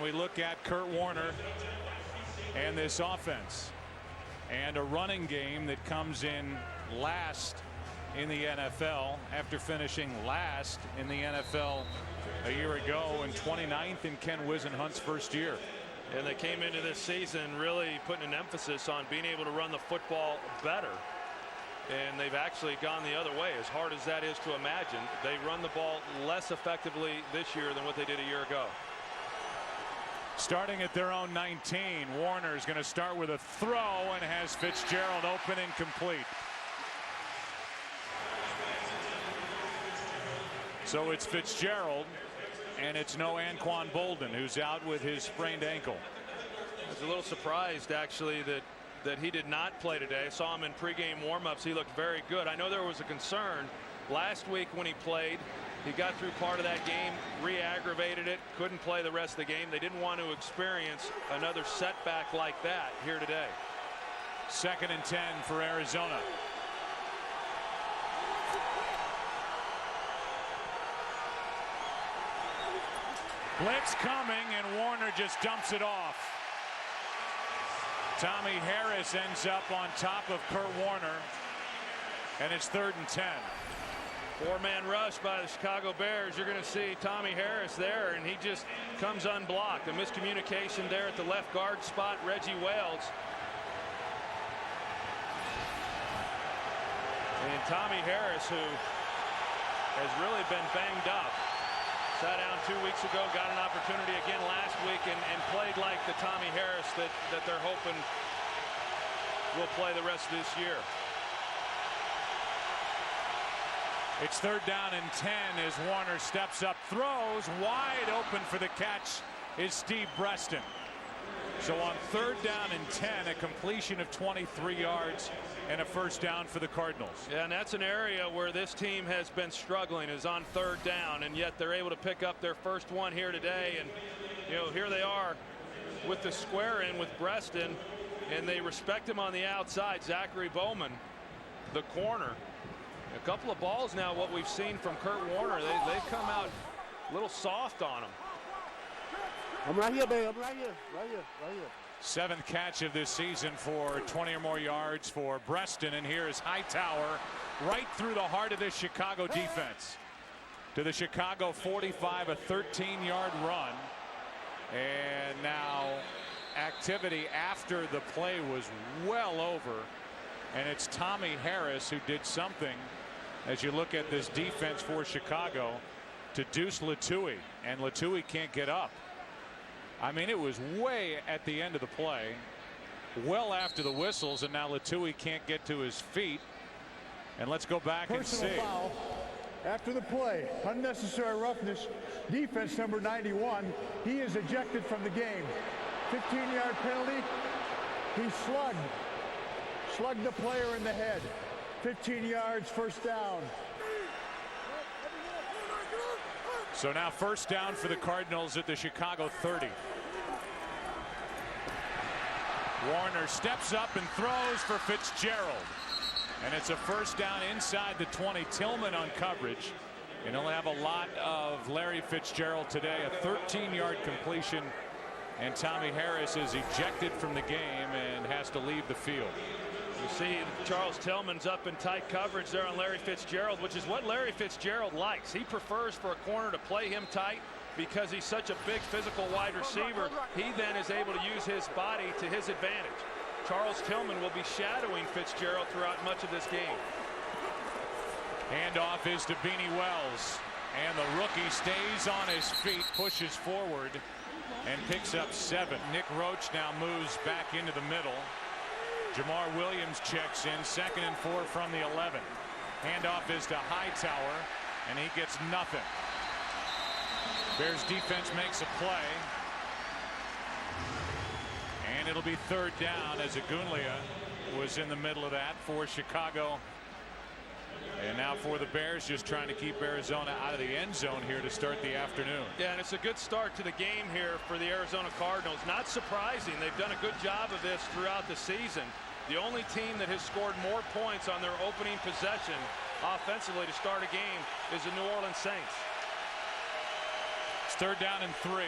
we look at Kurt Warner and this offense and a running game that comes in last in the NFL after finishing last in the NFL a year ago and 29th in Ken Wisenhunt's first year. And they came into this season really putting an emphasis on being able to run the football better. And they've actually gone the other way. As hard as that is to imagine, they run the ball less effectively this year than what they did a year ago. Starting at their own 19, Warner is going to start with a throw and has Fitzgerald open and complete. So it's Fitzgerald, and it's no Anquan Bolden, who's out with his sprained ankle. I was a little surprised, actually, that he did not play today. I saw him in pregame warmups. He looked very good. I know there was a concern last week when he played. He got through part of that game, re-aggravated it, couldn't play the rest of the game. They didn't want to experience another setback like that here today. 2nd and 10 for Arizona. Blitz coming, and Warner just dumps it off. Tommy Harris ends up on top of Kurt Warner, and it's 3rd and 10. 4-man rush by the Chicago Bears. You're going to see Tommy Harris there, and he just comes unblocked. A miscommunication there at the left guard spot. Reggie Wales. And Tommy Harris, who has really been banged up, sat down 2 weeks ago, got an opportunity again last week, and played like the Tommy Harris that they're hoping will play the rest of this year. It's 3rd down and 10 as Warner steps up, throws wide open for the catch is Steve Breaston. So on 3rd down and 10, a completion of 23 yards and a 1st down for the Cardinals. Yeah, and that's an area where this team has been struggling, is on 3rd down, and yet they're able to pick up their first one here today. And you know, here they are with the square in with Breaston, and they respect him on the outside. Zachary Bowman, the corner. A couple of balls now, what we've seen from Kurt Warner, they've come out a little soft on him. I'm right here, baby. I'm right here. Right here. Right here. 7th catch of this season for 20 or more yards for Breaston, and here is Hightower right through the heart of this Chicago defense. To the Chicago 45, a 13-yard run. And now activity after the play was well over, and it's Tommy Harris who did something, as you look at this defense for Chicago, to Deuce Latui, and Latui can't get up. I mean, it was way at the end of the play, well after the whistles, and now Latui can't get to his feet. And let's go back and see. Personal foul after the play. Unnecessary roughness. Defense number 91. He is ejected from the game. 15-yard penalty. He slugged the player in the head. 15 yards, 1st down. So now 1st down for the Cardinals at the Chicago 30. Warner steps up and throws for Fitzgerald. And it's a 1st down inside the 20. Tillman on coverage. And he'll have a lot of Larry Fitzgerald today. A 13-yard completion. And Tommy Harris is ejected from the game and has to leave the field. You see Charles Tillman's up in tight coverage there on Larry Fitzgerald, which is what Larry Fitzgerald likes. He prefers for a corner to play him tight because he's such a big physical wide receiver. He then is able to use his body to his advantage. Charles Tillman will be shadowing Fitzgerald throughout much of this game. Handoff is to Beanie Wells, and the rookie stays on his feet, pushes forward, and picks up 7. Nick Roach now moves back into the middle. Jamar Williams checks in. 2nd and 4 from the 11. Handoff is to Hightower, and he gets nothing. Bears defense makes a play, and it'll be 3rd down as Agunlia was in the middle of that for Chicago. And now for the Bears, just trying to keep Arizona out of the end zone here to start the afternoon. Yeah, and it's a good start to the game here for the Arizona Cardinals. Not surprising. They've done a good job of this throughout the season. The only team that has scored more points on their opening possession offensively to start a game is the New Orleans Saints. It's 3rd down and 3.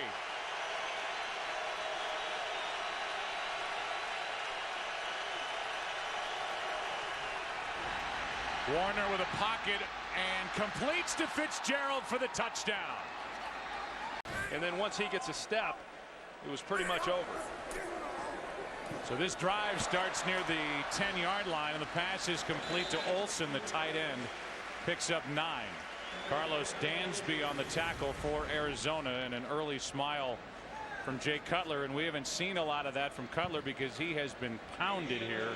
Warner with a pocket and completes to Fitzgerald for the touchdown. And then once he gets a step, it was pretty much over. So this drive starts near the 10-yard line, and the pass is complete to Olsen, the tight end. Picks up 9. Carlos Dansby on the tackle for Arizona, and an early smile from Jay Cutler, and we haven't seen a lot of that from Cutler because he has been pounded here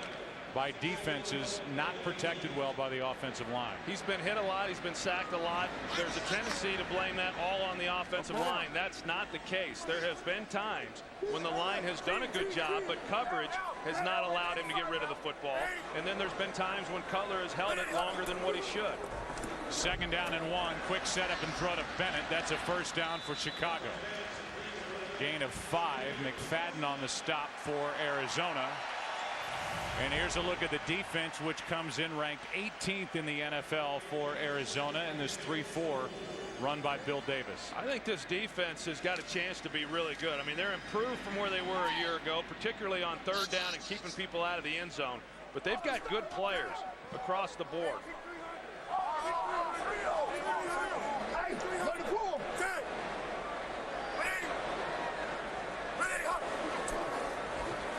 by defenses not protected well by the offensive line. He's been hit a lot. He's been sacked a lot. There's a tendency to blame that all on the offensive line. That's not the case. There have been times when the line has done a good job, but coverage has not allowed him to get rid of the football. And then there's been times when Cutler has held it longer than what he should. 2nd down and 1. Quick setup and throw to Bennett. That's a first down for Chicago. Gain of 5. McFadden on the stop for Arizona. And here's a look at the defense, which comes in ranked 18th in the NFL for Arizona in this 3-4 run by Bill Davis. I think this defense has got a chance to be really good. I mean, they're improved from where they were a year ago, particularly on 3rd down and keeping people out of the end zone. But they've got good players across the board.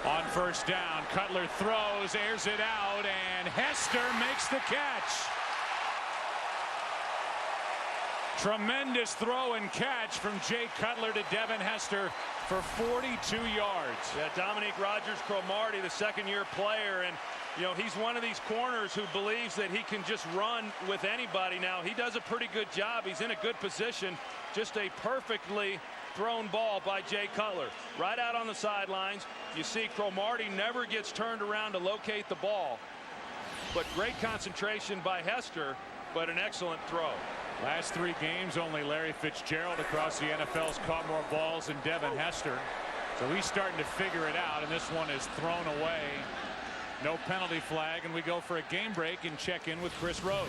On 1st down, Cutler throws, airs it out, and Hester makes the catch. Tremendous throw and catch from Jay Cutler to Devin Hester for 42 yards. Yeah, Dominique Rodgers-Cromartie, the 2nd-year player, and you know, he's one of these corners who believes that he can just run with anybody. Now, he does a pretty good job. He's in a good position. Just a perfectly thrown ball by Jay Cutler. Right out on the sidelines. You see Cromartie never gets turned around to locate the ball. But great concentration by Hester, but an excellent throw. Last 3 games, only Larry Fitzgerald across the NFL's caught more balls than Devin Hester. So he's starting to figure it out, and this one is thrown away. No penalty flag, and we go for a game break and check in with Chris Rose.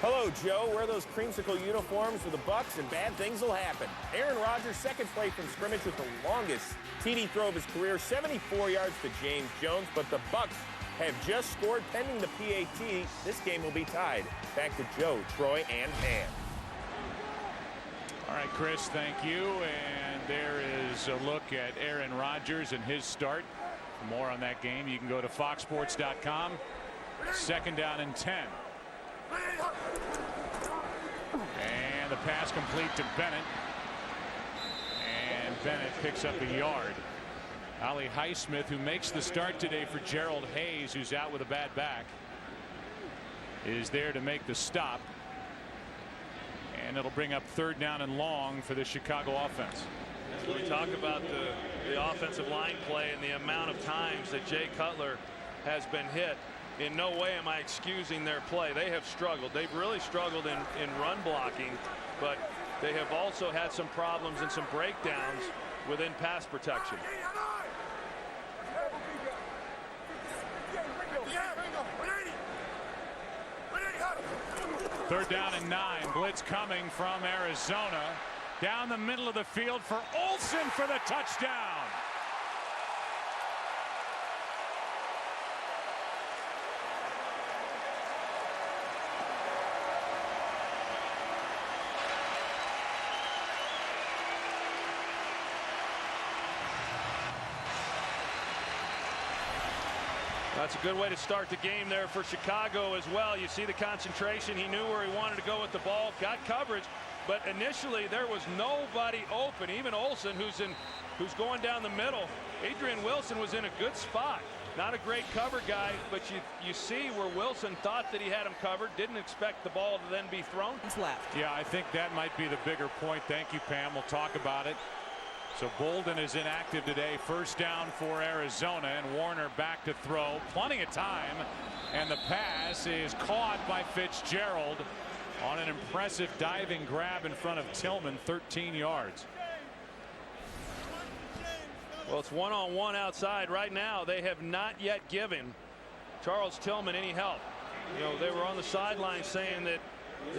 Hello, Joe. Wear those creamsicle uniforms for the Bucs, and bad things will happen. Aaron Rodgers, 2nd play from scrimmage with the longest TD throw of his career, 74 yards to James Jones, but the Bucs have just scored pending the PAT. This game will be tied. Back to Joe, Troy, and Pam. All right, Chris, thank you. And there is a look at Aaron Rodgers and his start. For more on that game, you can go to foxsports.com. 2nd down and 10. And the pass complete to Bennett. And Bennett picks up a yard. Ali Highsmith, who makes the start today for Gerald Hayes, who's out with a bad back, is there to make the stop. And it'll bring up 3rd down and long for the Chicago offense. When we talk about the offensive line play and the amount of times that Jay Cutler has been hit, in no way am I excusing their play. They have struggled. They've really struggled in run blocking, but they have also had some problems and some breakdowns within pass protection. 3rd down and 9. Blitz coming from Arizona. Down the middle of the field for Olsen for the touchdown. That's a good way to start the game there for Chicago as well. You see the concentration. He knew where he wanted to go with the ball, got coverage, but initially there was nobody open. Even Olsen, who's going down the middle. Adrian Wilson was in a good spot. Not a great cover guy, but you see where Wilson thought that he had him covered, didn't expect the ball to then be thrown. He's left. Yeah, I think that might be the bigger point. Thank you, Pam. We'll talk about it. So Bolden is inactive today. 1st down for Arizona, and Warner back to throw. Plenty of time, and the pass is caught by Fitzgerald on an impressive diving grab in front of Tillman, 13 yards. Well, it's one-on-one outside right now. They have not yet given Charles Tillman any help. You know, they were on the sideline saying that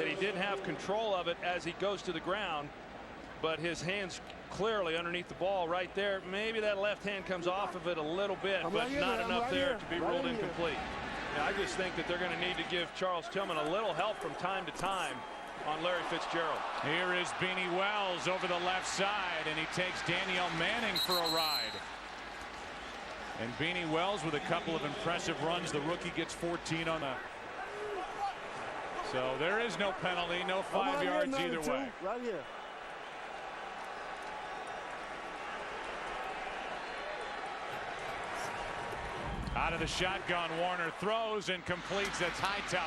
he didn't have control of it as he goes to the ground, but his hands clearly underneath the ball right there. Maybe that left hand comes off of it a little bit, but not enough there to be ruled incomplete. Yeah, I just think that they're going to need to give Charles Tillman a little help from time to time on Larry Fitzgerald. Here is Beanie Wells over the left side, and he takes Danielle Manning for a ride. And Beanie Wells with a couple of impressive runs. The rookie gets 14 on the. So there is no penalty, no 5 yards either way. Right here. Out of the shotgun, Warner throws and completes. That's Hightower.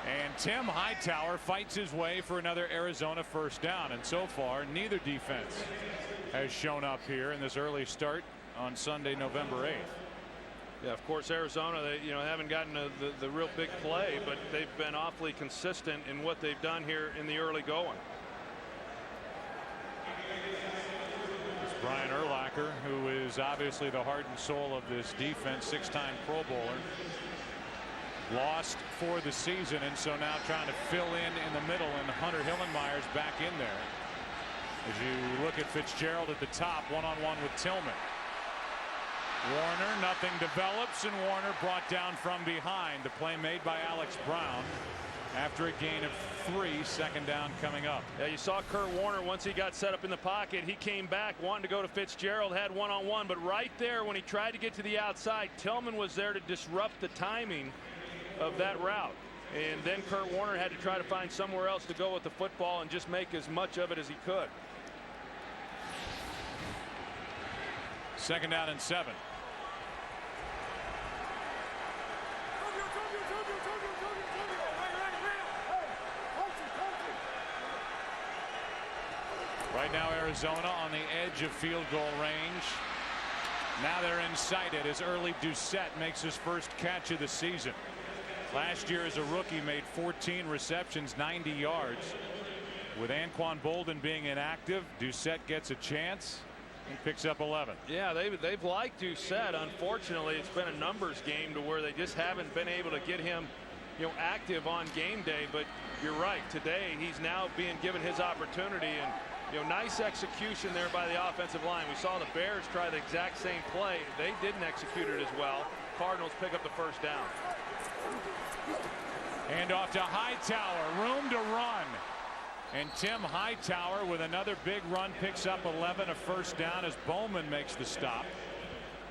And Tim Hightower fights his way for another Arizona first down. And so far, neither defense has shown up here in this early start on Sunday, November 8th. Yeah, of course, Arizona, they haven't gotten the real big play, but they've been awfully consistent in what they've done here in the early going. It's Brian Urlacher, who is obviously the heart and soul of this defense, 6-time Pro Bowler. Lost for the season, and so now trying to fill in the middle, and Hunter Hillenmeyer's back in there. As you look at Fitzgerald at the top, one-on-one with Tillman. Warner, nothing develops, and Warner brought down from behind. The play made by Alex Brown after a gain of 3, second down coming up. Yeah, you saw Kurt Warner once he got set up in the pocket. He came back wanting to go to Fitzgerald, had one-on-one, but right there when he tried to get to the outside, Tillman was there to disrupt the timing of that route. And then Kurt Warner had to try to find somewhere else to go with the football and just make as much of it as he could. Second down and 7. Right now Arizona on the edge of field goal range. Now they're insighted as early Doucette makes his first catch of the season. Last year as a rookie made 14 receptions, 90 yards. With Anquan Bolden being inactive, Doucette gets a chance and picks up 11. Yeah, they've liked Doucette. Unfortunately, it's been a numbers game to where they just haven't been able to get him, active on game day. But you're right. Today he's now being given his opportunity, and nice execution there by the offensive line. We saw the Bears try the exact same play. They didn't execute it as well. Cardinals pick up the first down. And off to Hightower, room to run. And Tim Hightower with another big run picks up 11, a first down as Bowman makes the stop.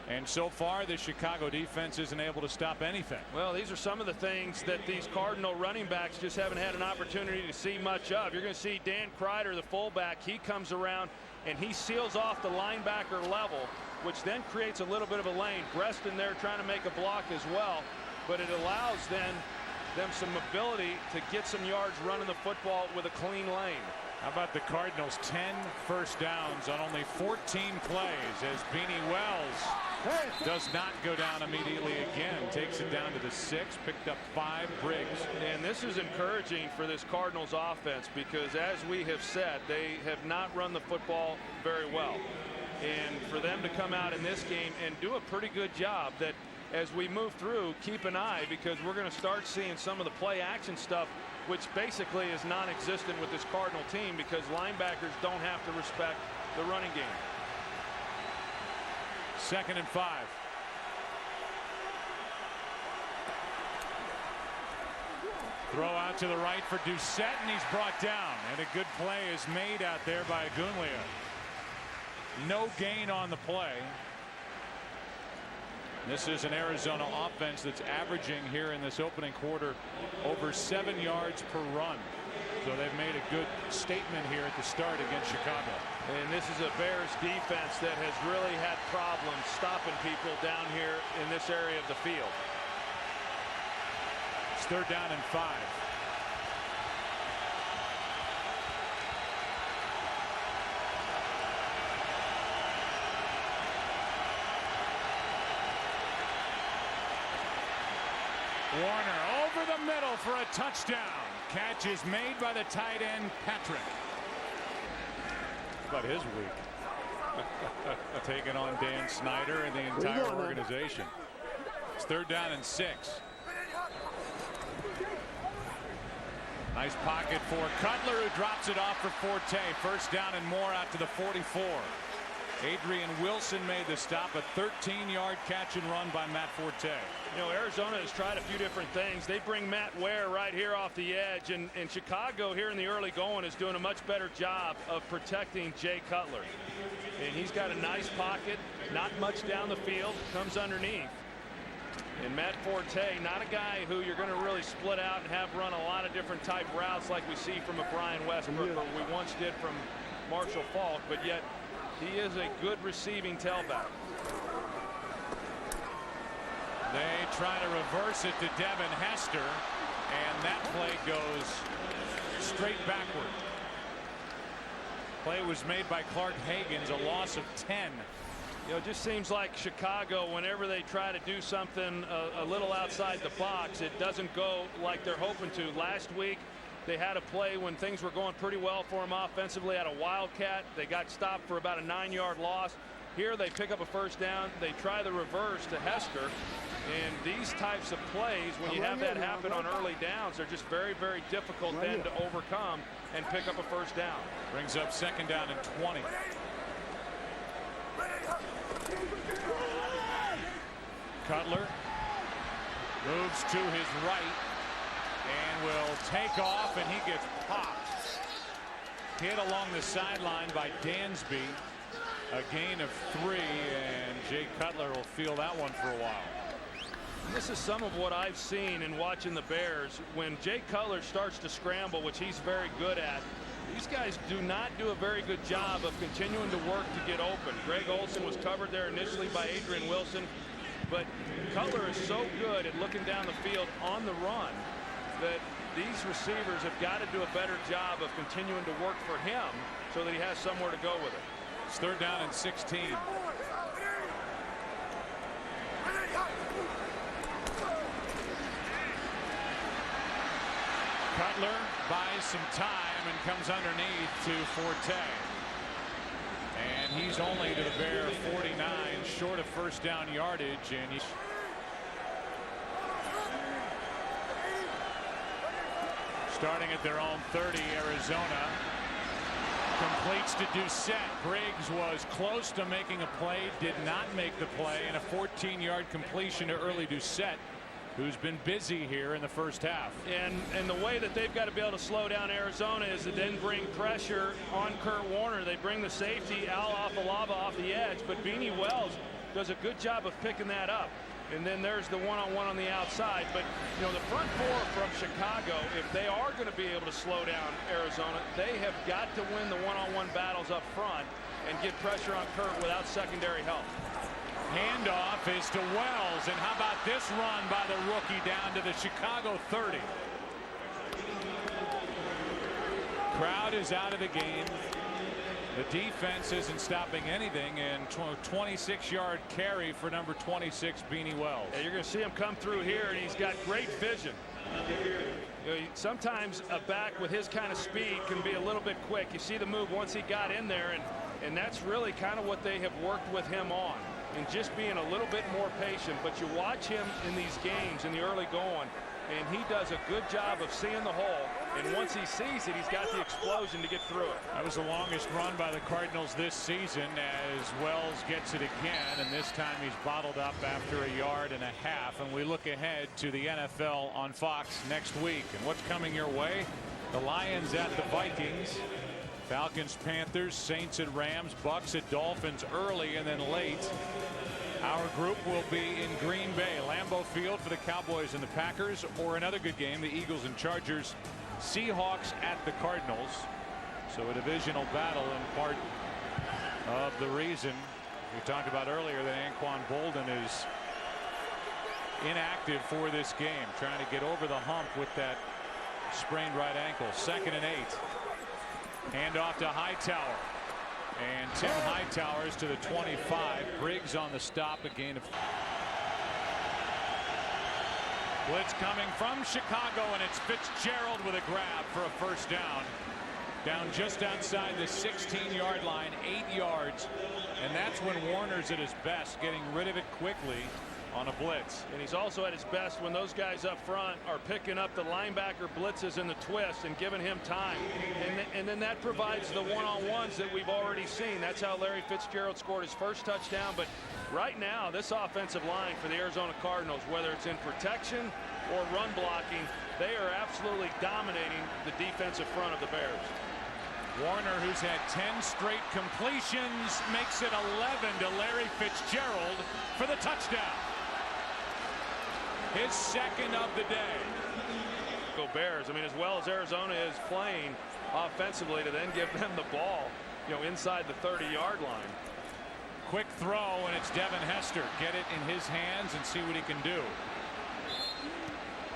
And so far the Chicago defense isn't able to stop anything. Well, these are some of the things that these Cardinal running backs just haven't had an opportunity to see much of. You're going to see Dan Kreider, the fullback, he comes around and he seals off the linebacker level, which then creates a little bit of a lane. Breston there trying to make a block as well, but it allows them some ability to get some yards running the football with a clean lane. How about the Cardinals? 10 first downs on only 14 plays as Beanie Wells does not go down immediately again. Takes it down to the 6, picked up 5. Briggs. And this is encouraging for this Cardinals offense because, as we have said, they have not run the football very well. And for them to come out in this game and do a pretty good job, that as we move through, keep an eye, because we're going to start seeing some of the play action stuff, which basically is non-existent with this Cardinal team because linebackers don't have to respect the running game. 2nd and 5. Throw out to the right for Doucette, and he's brought down. And a good play is made out there by Agunlia. No gain on the play. This is an Arizona offense that's averaging here in this opening quarter over 7 yards per run. So they've made a good statement here at the start against Chicago. And this is a Bears defense that has really had problems stopping people down here in this area of the field. It's 3rd down and 5. Warner over the middle for a touchdown. Catch is made by the tight end, Patrick. But his week. Taking on Dan Snyder and the entire organization. It's 3rd down and 6. Nice pocket for Cutler, who drops it off for Forte. First down and more out to the 44. Adrian Wilson made the stop. A 13-yard catch and run by Matt Forte. You know, Arizona has tried a few different things. They bring Matt Ware right here off the edge, and Chicago here in the early going is doing a much better job of protecting Jay Cutler. And he's got a nice pocket, not much down the field, comes underneath. And Matt Forte, not a guy who you're going to really split out and have run a lot of different type routes like we see from a Brian Westbrook or we once did from Marshall Faulk, but yet he is a good receiving tailback. They try to reverse it to Devin Hester, and that play goes straight backward. Play was made by Clark Hagens, a loss of 10. You know, it just seems like Chicago, whenever they try to do something a little outside the box, it doesn't go like they're hoping to. Last week, they had a play when things were going pretty well for them offensively at a Wildcat. They got stopped for about a 9-yard loss. Here they pick up a first down. They try the reverse to Hester. And these types of plays, when you have that happen on early downs, they're just very, very difficult then to overcome and pick up a first down. Brings up second down and 20. Cutler moves to his right and will take off, and he gets popped. Hit along the sideline by Dansby. A gain of 3, and Jay Cutler will feel that one for a while. This is some of what I've seen in watching the Bears. When Jay Cutler starts to scramble, which he's very good at, these guys do not do a very good job of continuing to work to get open. Greg Olson was covered there initially by Adrian Wilson, but Cutler is so good at looking down the field on the run that these receivers have got to do a better job of continuing to work for him so that he has somewhere to go with it. It's third down and 16. Cutler buys some time and comes underneath to Forte. And he's only to the Bear 49, short of first down yardage. And he's starting at their own 30, Arizona. Completes to Doucette. Briggs was close to making a play, did not make the play, and a 14-yard completion to early Doucette, who's been busy here in the first half. And the way that they've got to be able to slow down Arizona is to then bring pressure on Kurt Warner. They bring the safety Al Afalava off the edge, but Beanie Wells does a good job of picking that up. And then there's the one-on-one on the outside. But, you know, the front four from Chicago, if they are going to be able to slow down Arizona, they have got to win the one-on-one battles up front and get pressure on Kurt without secondary help. Handoff is to Wells, and how about this run by the rookie down to the Chicago 30. Crowd is out of the game. The defense isn't stopping anything, and 26-yard carry for number 26, Beanie Wells. Yeah, you're going to see him come through here, and he's got great vision. You know, sometimes a back with his kind of speed can be a little bit quick. You see the move once he got in there, and that's really kind of what they have worked with him on, and just being a little bit more patient. But you watch him in these games in the early going, and he does a good job of seeing the hole. And once he sees it, he's got the explosion to get through it. That was the longest run by the Cardinals this season, as Wells gets it again, and this time he's bottled up after a yard and a half. And we look ahead to the NFL on Fox next week. And what's coming your way? The Lions at the Vikings, Falcons, Panthers, Saints at Rams, Bucks at Dolphins early and then late. Our group will be in Green Bay, Lambeau Field for the Cowboys and the Packers, or another good game, the Eagles and Chargers, Seahawks at the Cardinals. So a divisional battle, and part of the reason we talked about earlier that Anquan Bolden is inactive for this game, trying to get over the hump with that sprained right ankle. 2nd and 8. Handoff to Hightower. And Tim Hightower's to the 25. Briggs on the stop, a gain of. Blitz coming from Chicago, and it's Fitzgerald with a grab for a first down. Down just outside the 16-yard line, 8 yards. And that's when Warner's at his best, getting rid of it quickly on a blitz. And he's also at his best when those guys up front are picking up the linebacker blitzes in the twist and giving him time. And then that provides the one-on-ones that we've already seen. That's how Larry Fitzgerald scored his first touchdown. But right now, this offensive line for the Arizona Cardinals, whether it's in protection or run blocking, they are absolutely dominating the defensive front of the Bears. Warner, who's had 10 straight completions, makes it 11 to Larry Fitzgerald for the touchdown. His second of the day. Go Bears. I mean, as well as Arizona is playing offensively, to then give them the ball, inside the 30-yard line. Quick throw, and it's Devin Hester. Get it in his hands and see what he can do.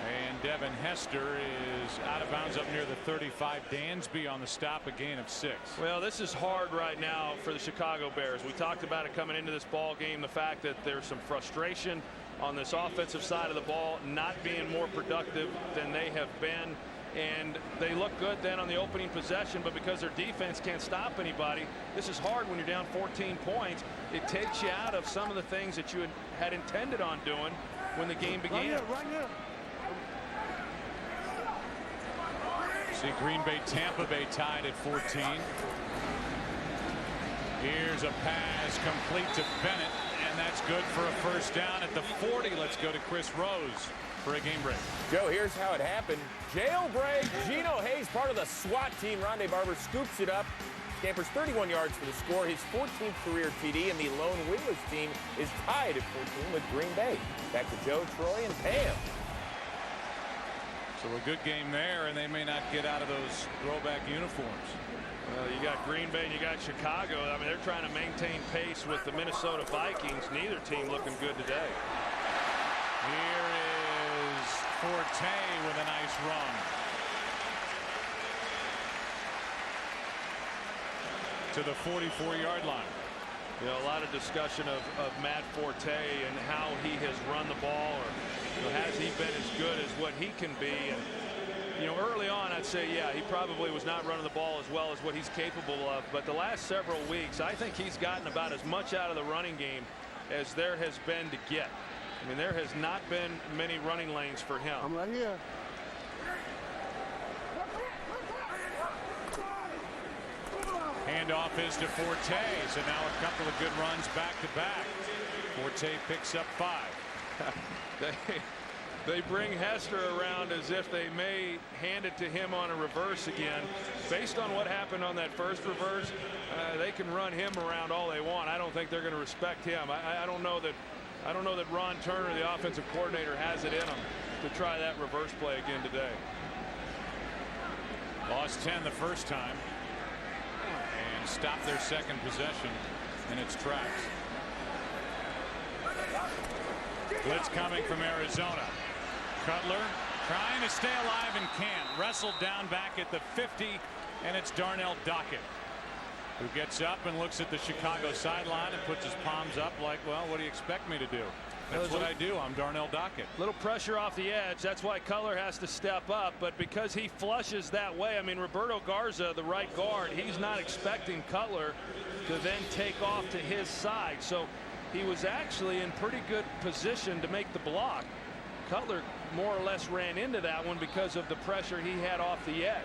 And Devin Hester is out of bounds up near the 35. Dansby on the stop, a gain of 6. Well, this is hard right now for the Chicago Bears. We talked about it coming into this ball game, the fact that there's some frustration on this offensive side of the ball, not being more productive than they have been. And they look good then on the opening possession, but because their defense can't stop anybody, this is hard when you're down 14 points. It takes you out of some of the things that you had intended on doing when the game began. Right here. See Green Bay, Tampa Bay tied at 14. Here's a pass complete to Bennett, and that's good for a first down at the 40. Let's go to Chris Rose for a game break. Joe, here's how it happened. Jailbreak. Geno Hayes, part of the SWAT team. Rondé Barber scoops it up. Scampers 31 yards for the score, his 14th career TD, and the lone winless team is tied at 14 with Green Bay. Back to Joe, Troy, and Pam. So a good game there, and they may not get out of those throwback uniforms. You got Green Bay and you got Chicago. I mean, they're trying to maintain pace with the Minnesota Vikings. Neither team looking good today. Here is Forte with a nice run. To the 44-yard line. A lot of discussion of Matt Forte and how he has run the ball, or has he been as good as what he can be. And early on I'd say yeah, he probably was not running the ball as well as what he's capable of, but the last several weeks I think he's gotten about as much out of the running game as there has been to get. I mean, there has not been many running lanes for him. I'm right here. Handoff is to Forte, so now a couple of good runs back to back. Forte picks up 5. They bring Hester around as if they may hand it to him on a reverse again. Based on what happened on that first reverse, they can run him around all they want. I don't think they're going to respect him. I don't know that Ron Turner, the offensive coordinator, has it in him to try that reverse play again today. Lost 10 the first time and stopped their second possession in its tracks. Blitz coming from Arizona. Cutler trying to stay alive and can't. Wrestled down back at the 50, and it's Darnell Dockett who gets up and looks at the Chicago sideline and puts his palms up like, well, what do you expect me to do? That's what I do. I'm Darnell Dockett. Little pressure off the edge. That's why Cutler has to step up. But because he flushes that way, I mean, Roberto Garza, the right guard, he's not expecting Cutler to then take off to his side. So he was actually in pretty good position to make the block. Cutler more or less ran into that one because of the pressure he had off the edge.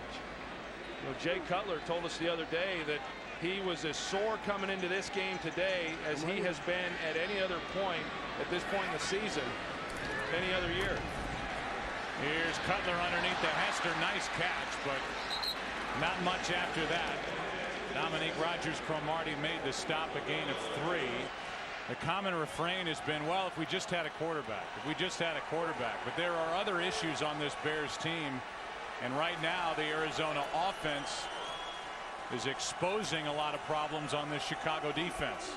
Jay Cutler told us the other day that he was as sore coming into this game today as he has been at any other point at this point in the season any other year. Here's Cutler underneath the Hester. Nice catch, but not much after that. Dominique Rodgers-Cromartie made the stop, a gain of 3. The common refrain has been, well, if we just had a quarterback, but there are other issues on this Bears team, and right now the Arizona offense is exposing a lot of problems on this Chicago defense.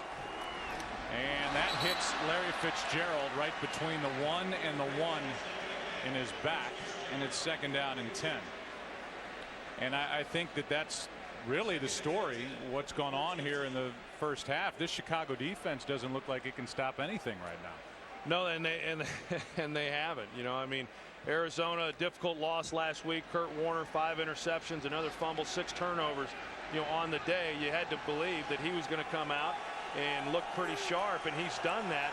And that hits Larry Fitzgerald right between the 1 and the 1 in his back, and it's 2nd down and 10. And I think that's really the story, what's gone on here in the first half. This Chicago defense doesn't look like it can stop anything right now. No, and they haven't. I mean, Arizona, a difficult loss last week. Kurt Warner, 5 interceptions, another fumble, 6 turnovers. On the day, you had to believe that he was going to come out and look pretty sharp, and he's done that.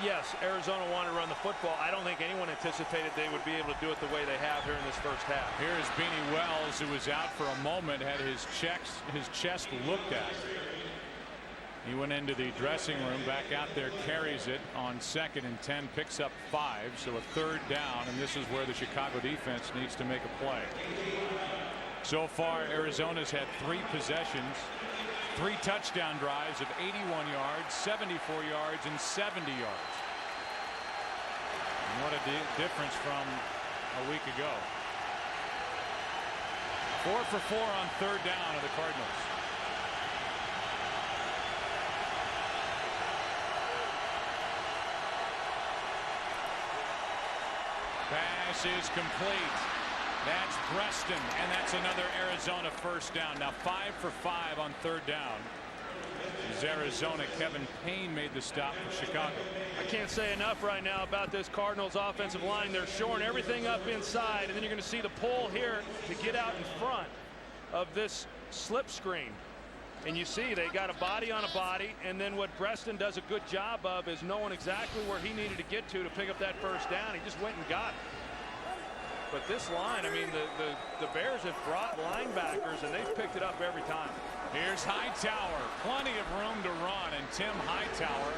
Yes, Arizona wanted to run the football. I don't think anyone anticipated they would be able to do it the way they have here in this first half. Here's Beanie Wells, who was out for a moment, had his chest looked at. He went into the dressing room, back out there, carries it on 2nd and 10, picks up 5, so a 3rd down, and this is where the Chicago defense needs to make a play. So far, Arizona's had 3 possessions, 3 touchdown drives of 81 yards, 74 yards, and 70 yards. And what a difference from a week ago. 4 for 4 on 3rd down of the Cardinals. Pass is complete. That's Preston, and that's another Arizona 1st down. Now 5 for 5 on 3rd down. This is Arizona. Kevin Payne made the stop for Chicago. I can't say enough right now about this Cardinals offensive line. They're shoring everything up inside, and then you're going to see the pull here to get out in front of this slip screen. And you see they got a body on a body, and then what Preston does a good job of is knowing exactly where he needed to get to pick up that 1st down. He just went and got it. But this line, I mean, the Bears have brought linebackers, and they've picked it up every time. Here's Hightower. Plenty of room to run, and Tim Hightower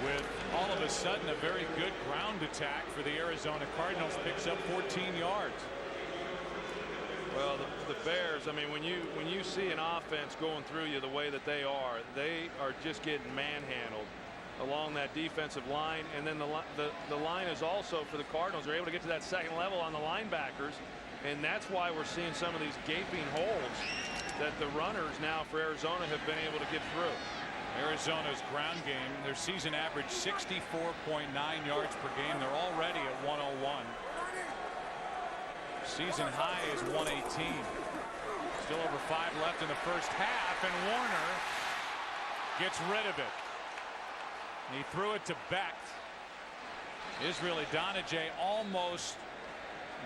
with all of a sudden a very good ground attack for the Arizona Cardinals, picks up 14 yards. Well, the Bears, I mean, when you see an offense going through you the way that they are just getting manhandled along that defensive line. And then the line is also, for the Cardinals, they're able to get to that 2nd level on the linebackers, and that's why we're seeing some of these gaping holes that the runners now for Arizona have been able to get through. Arizona's ground game, their season average 64.9 yards per game. They're already at 101. Season high is 118. Still over 5 left in the first half, and Warner gets rid of it. He threw it to Beck. Israeli Donijay almost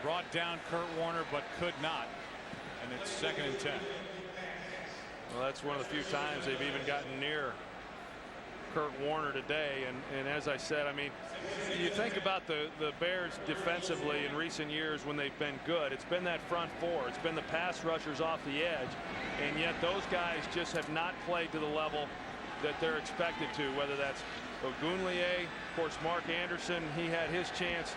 brought down Kurt Warner, but could not. And it's 2nd and 10. Well, that's one of the few times they've even gotten near Kurt Warner today. And as I said, I mean, you think about the Bears defensively in recent years when they've been good. It's been that front 4. It's been the pass rushers off the edge. And yet those guys just have not played to the level that they're expected to, whether that's Ogunleye, of course, Mark Anderson. He had his chance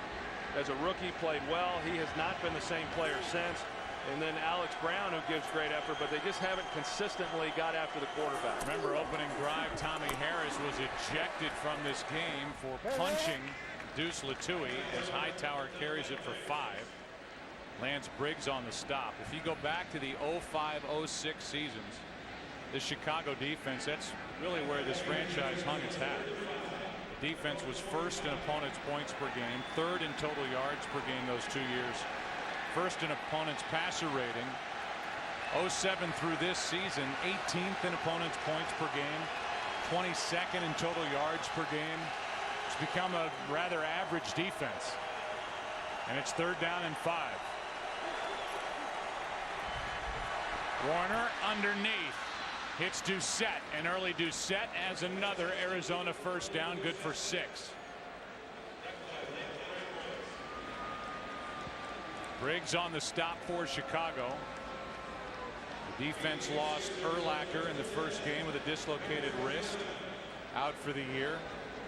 as a rookie, played well. He has not been the same player since. And then Alex Brown, who gives great effort, but they just haven't consistently got after the quarterback. Remember, opening drive, Tommy Harris was ejected from this game for punching Deuce Latui as Hightower carries it for 5. Lance Briggs on the stop. If you go back to the 05-06 seasons, the Chicago defense, that's really where this franchise hung its hat. The defense was 1st in opponents' points per game, 3rd in total yards per game those 2 years, 1st in opponents' passer rating. 07 through this season, 18th in opponents' points per game, 22nd in total yards per game. It's become a rather average defense. And it's 3rd down and 5. Warner underneath. Hits Doucette, and early Doucette has another Arizona 1st down, good for 6. Briggs on the stop for Chicago. The defense lost Urlacher in the first game with a dislocated wrist, out for the year.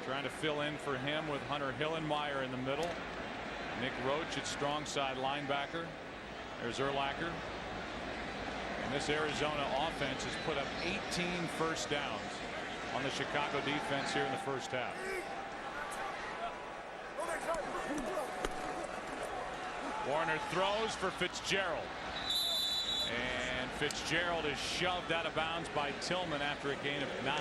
Trying to fill in for him with Hunter Hillenmeyer in the middle. Nick Roach at strong side linebacker. There's Urlacher. And this Arizona offense has put up 18 1st downs on the Chicago defense here in the first half. Warner throws for Fitzgerald. And Fitzgerald is shoved out of bounds by Tillman after a gain of 9.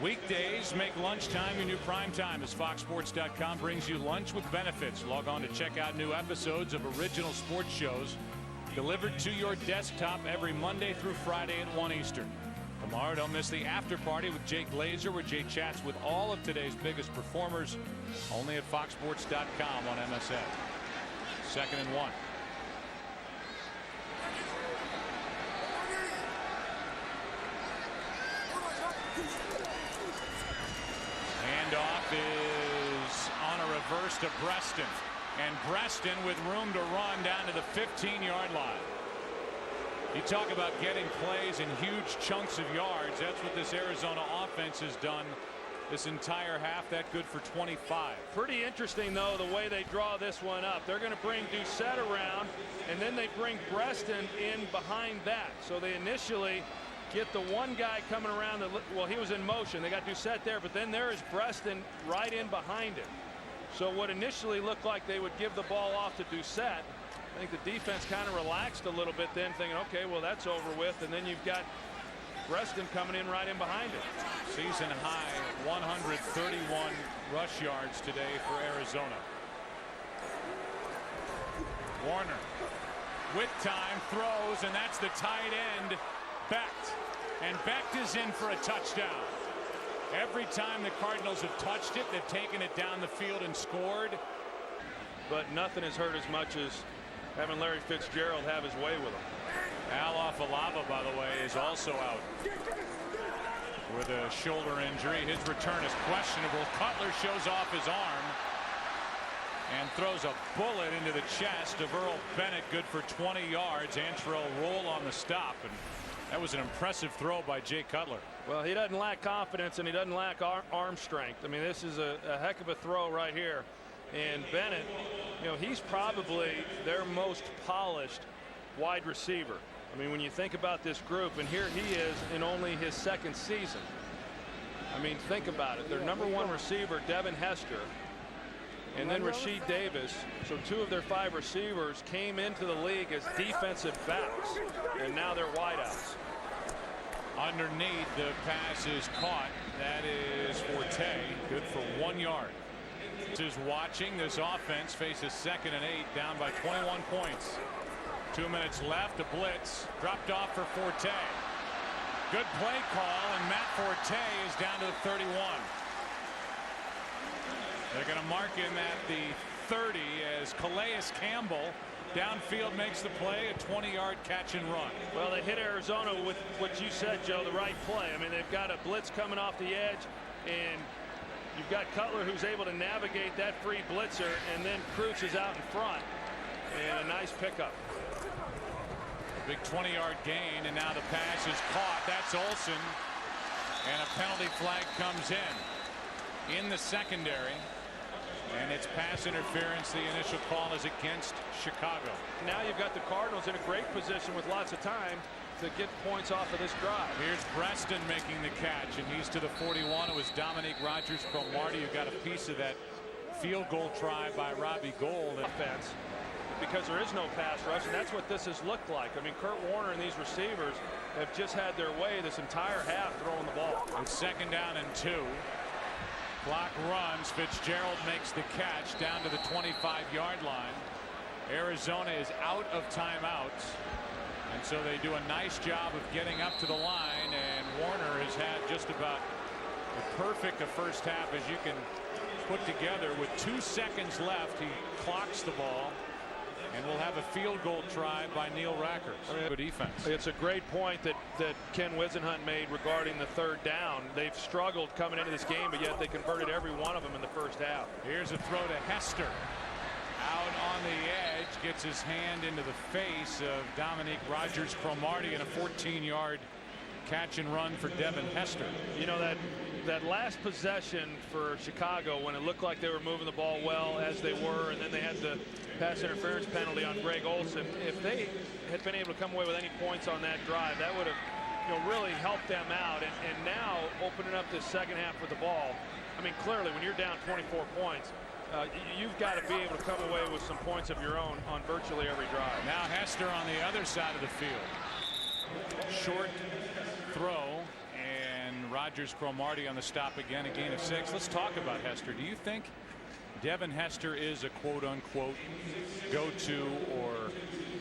Weekdays make lunchtime your new prime time as FoxSports.com brings you lunch with benefits. Log on to check out new episodes of original sports shows delivered to your desktop every Monday through Friday at 1 Eastern. Tomorrow, don't miss the after party with Jake Glazer, where Jake chats with all of today's biggest performers, only at FoxSports.com on MSN. 2nd and 1. handoff is on a reverse to Breaston. And Breaston with room to run down to the 15-yard line. You talk about getting plays in huge chunks of yards. That's what this Arizona offense has done this entire half. That good for 25. Pretty interesting, though, the way they draw this one up. They're going to bring Doucette around, and then they bring Breaston in behind that. So they initially get the one guy coming around. Well, he was in motion. They got Doucette there, but then there is Breaston right in behind him. So what initially looked like they would give the ball off to Doucette, I think the defense kind of relaxed a little bit then, thinking, okay, well, that's over with. And then you've got Breaston coming in right in behind it. Season high 131 rush yards today for Arizona. Warner with time throws, and that's the tight end Becht. And Becht is in for a touchdown. Every time the Cardinals have touched it, they've taken it down the field and scored. But nothing has hurt as much as having Larry Fitzgerald have his way with him. Al Afalava, by the way, is also out with a shoulder injury. His return is questionable. Cutler shows off his arm and throws a bullet into the chest of Earl Bennett, good for 20 yards. Antrell Roll on the stop, and that was an impressive throw by Jay Cutler. Well, he doesn't lack confidence, and he doesn't lack arm strength. I mean, this is a heck of a throw right here. And Bennett, you know, he's probably their most polished wide receiver. I mean, when you think about this group, and here he is in only his second season. I mean, think about it. Their #1 receiver, Devin Hester, and then Rasheed Davis. So 2 of their 5 receivers came into the league as defensive backs, and now they're wideouts. Underneath, the pass is caught. That is Forte, good for 1 yard. This is watching. This offense faces 2nd and 8, down by 21 points. 2 minutes left. A blitz dropped off for Forte. Good play call, and Matt Forte is down to the 31. They're going to mark him at the 30 as Calais Campbell downfield makes the play, a 20-yard catch and run. Well, they hit Arizona with what you said, Joe, the right play. I mean, they've got a blitz coming off the edge, and you've got Cutler who's able to navigate that free blitzer, and then Cruz is out in front, and a nice pickup. Big 20-yard gain, and now the pass is caught. That's Olsen, and a penalty flag comes in the secondary. And it's pass interference. The initial call is against Chicago. Now you've got the Cardinals in a great position with lots of time to get points off of this drive. Here's Breaston making the catch, and he's to the 41. It was Dominique Rodgers-Cromartie who got a piece of that field goal try by Robbie Gould. Offense, because there is no pass rush, and that's what this has looked like. I mean, Kurt Warner and these receivers have just had their way this entire half throwing the ball. It's 2nd down and 2. Clock runs. Fitzgerald makes the catch down to the 25-yard line. Arizona is out of timeouts, and so they do a nice job of getting up to the line, and Warner has had just about as perfect a first half as you can put together. With 2 seconds left, he clocks the ball, and we'll have a field goal try by Neil Rackers. I mean, good defense. It's a great point that Ken Wisenhunt made regarding the 3rd down. They've struggled coming into this game, but yet they converted every one of them in the first half. Here's a throw to Hester. Out on the edge, gets his hand into the face of Dominique Rodgers-Cromartie, and a 14-yard catch and run for Devin Hester. You know, that last possession for Chicago, when it looked like they were moving the ball well, as they were, and then they had the pass interference penalty on Greg Olsen. If they had been able to come away with any points on that drive, that would have, you know, really helped them out. And now opening up this second half with the ball, I mean, clearly when you're down 24 points, you've got to be able to come away with some points of your own on virtually every drive. Now Hester on the other side of the field. Short throw, and Rodgers-Cromartie on the stop again, a gain of 6. Let's talk about Hester. Do you think Devin Hester is a quote-unquote go-to or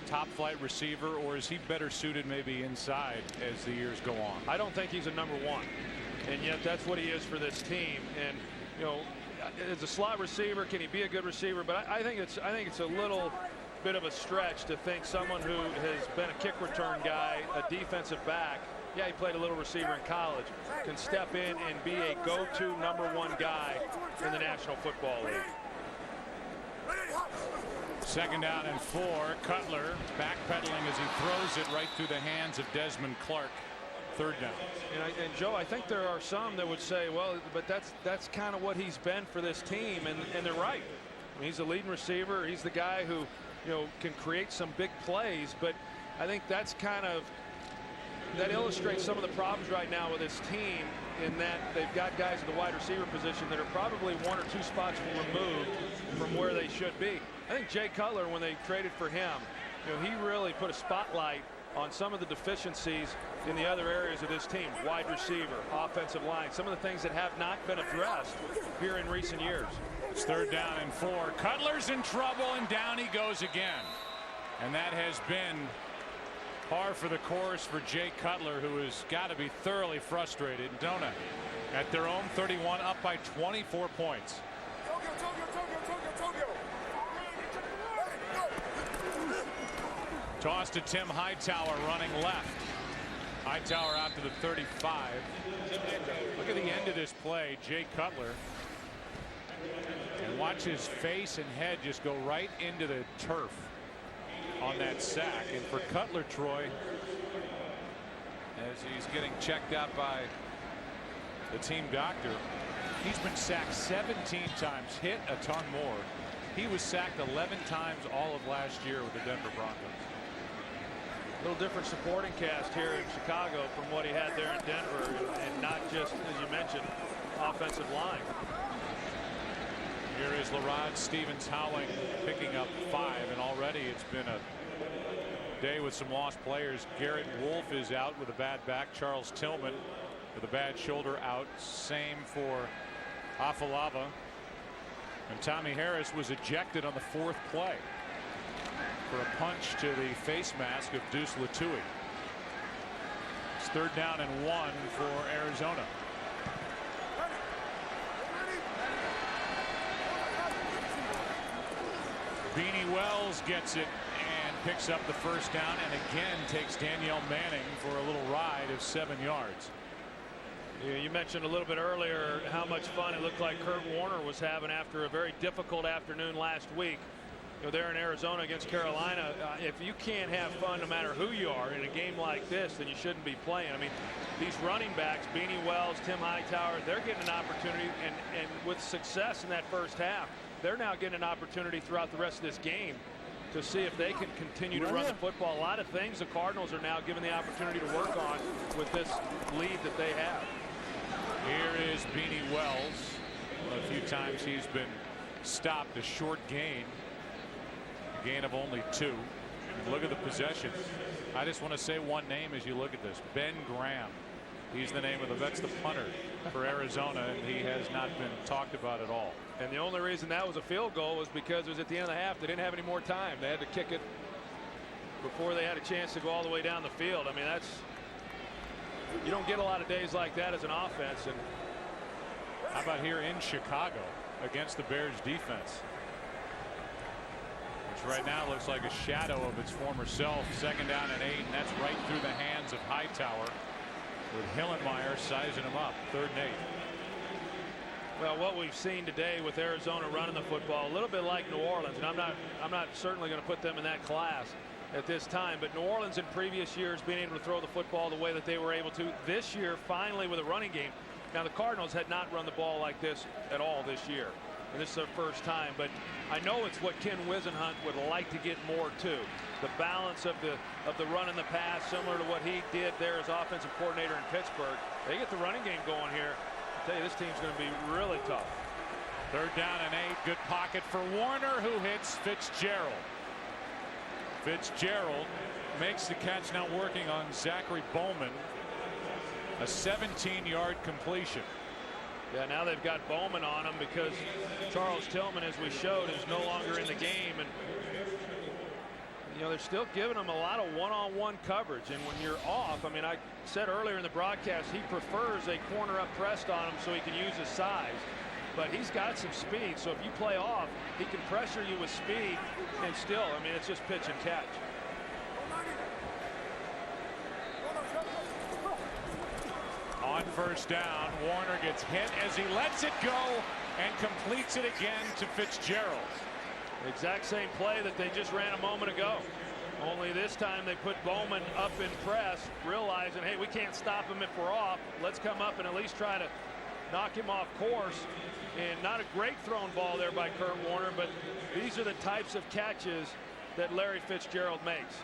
top-flight receiver, or is he better suited maybe inside as the years go on? I don't think he's a #1, and yet that's what he is for this team. And you know, as a slot receiver, can he be a good receiver? But I think it's a little bit of a stretch to think someone who has been a kick return guy, a defensive back, Yeah, he played a little receiver in college. Can step in and be a go-to #1 guy in the National Football League. 2nd down and 4. Cutler backpedaling as he throws it right through the hands of Desmond Clark. 3rd down. And Joe, I think there are some that would say, well, but that's kind of what he's been for this team, and they're right. I mean, he's a leading receiver. He's the guy who, can create some big plays. But I think that illustrates some of the problems right now with this team, in that they've got guys at the wide receiver position that are probably 1 or 2 spots removed from where they should be. I think Jay Cutler, when they traded for him, he really put a spotlight on some of the deficiencies in the other areas of this team. Wide receiver, offensive line, some of the things that have not been addressed here in recent years. It's 3rd down and 4. Cutler's in trouble, and down he goes again. And that has been par for the course for Jay Cutler, who has got to be thoroughly frustrated. Dona at their own 31, up by 24 points. Toss to Tim Hightower, running left. Hightower out to the 35. Look at the end of this play, Jay Cutler. And watch his face and head just go right into the turf on that sack. And for Cutler, Troy, as he's getting checked out by the team doctor, he's been sacked 17 times, hit a ton more. He was sacked 11 times all of last year with the Denver Broncos. A little different supporting cast here in Chicago from what he had there in Denver, and not just, as you mentioned, offensive line. Here is LaRod Stevens-Howling picking up 5, and already it's been a day with some lost players. Garrett Wolf is out with a bad back. Charles Tillman with a bad shoulder out. Same for Afalava. And Tommy Harris was ejected on the 4th play for a punch to the face mask of Deuce Latui. It's 3rd down and 1 for Arizona. Beanie Wells gets it and picks up the 1st down, and again takes Danielle Manning for a little ride of 7 yards. Yeah, you mentioned a little bit earlier how much fun it looked like Kurt Warner was having after a very difficult afternoon last week. There in Arizona against Carolina. If you can't have fun no matter who you are in a game like this, then you shouldn't be playing. I mean, these running backs, Beanie Wells, Tim Hightower, they're getting an opportunity, and with success in that 1st half, they're now getting an opportunity throughout the rest of this game to see if they can continue to run the football. A lot of things the Cardinals are now given the opportunity to work on with this lead that they have. Here is Beanie Wells. A few times he's been stopped, a short gain. Gain of only 2. And look at the possession. I just want to say one name as you look at this. Ben Graham. He's the name of that's the punter for Arizona, and he has not been talked about at all. And the only reason that was a field goal was because it was at the end of the half. They didn't have any more time. They had to kick it before they had a chance to go all the way down the field. I mean, you don't get a lot of days like that as an offense. And how about here in Chicago against the Bears defense, which right now looks like a shadow of its former self. 2nd down and 8, and that's right through the hands of Hightower, with Hillenmeyer sizing him up. 3rd and 8. Well, what we've seen today with Arizona running the football, a little bit like New Orleans, and I'm not certainly going to put them in that class at this time, but New Orleans in previous years being able to throw the football the way that they were able to. This year, finally, with a running game. Now, the Cardinals had not run the ball like this at all this year, and this is their 1st time, but I know it's what Ken Wisenhunt would like to get more to. The balance of the run and the pass, similar to what he did there as offensive coordinator in Pittsburgh. They get the running game going here. I tell you, this team's going to be really tough. 3rd down and 8. Good pocket for Warner, who hits Fitzgerald. Fitzgerald makes the catch, now working on Zachary Bowman. A 17-yard completion. Yeah, now they've got Bowman on him because Charles Tillman, as we showed, is no longer in the game. And they're still giving him a lot of one-on-one coverage. And when you're off, I mean, I said earlier in the broadcast, he prefers a corner up pressed on him so he can use his size. But he's got some speed, so if you play off, he can pressure you with speed, and still, I mean, it's just pitch and catch. first down. Warner gets hit as he lets it go and completes it again to Fitzgerald. Exact same play that they just ran a moment ago. Only this time they put Bowman up in press, realizing, hey, we can't stop him if we're off. Let's come up and at least try to knock him off course. And not a great thrown ball there by Kurt Warner, but these are the types of catches that Larry Fitzgerald makes.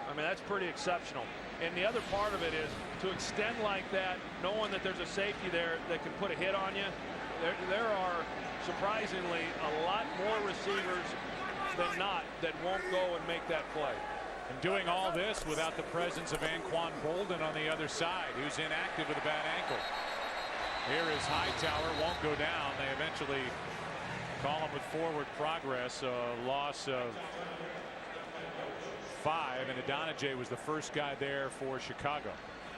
I mean, that's pretty exceptional. And the other part of it is to extend like that, knowing that there's a safety there that can put a hit on you. There are surprisingly a lot more receivers than not that won't go and make that play. And doing all this without the presence of Anquan Bolden on the other side, who's inactive with a bad ankle. Here is Hightower, won't go down. They eventually call him with forward progress. A loss of 5, and Adonijay was the first guy there for Chicago.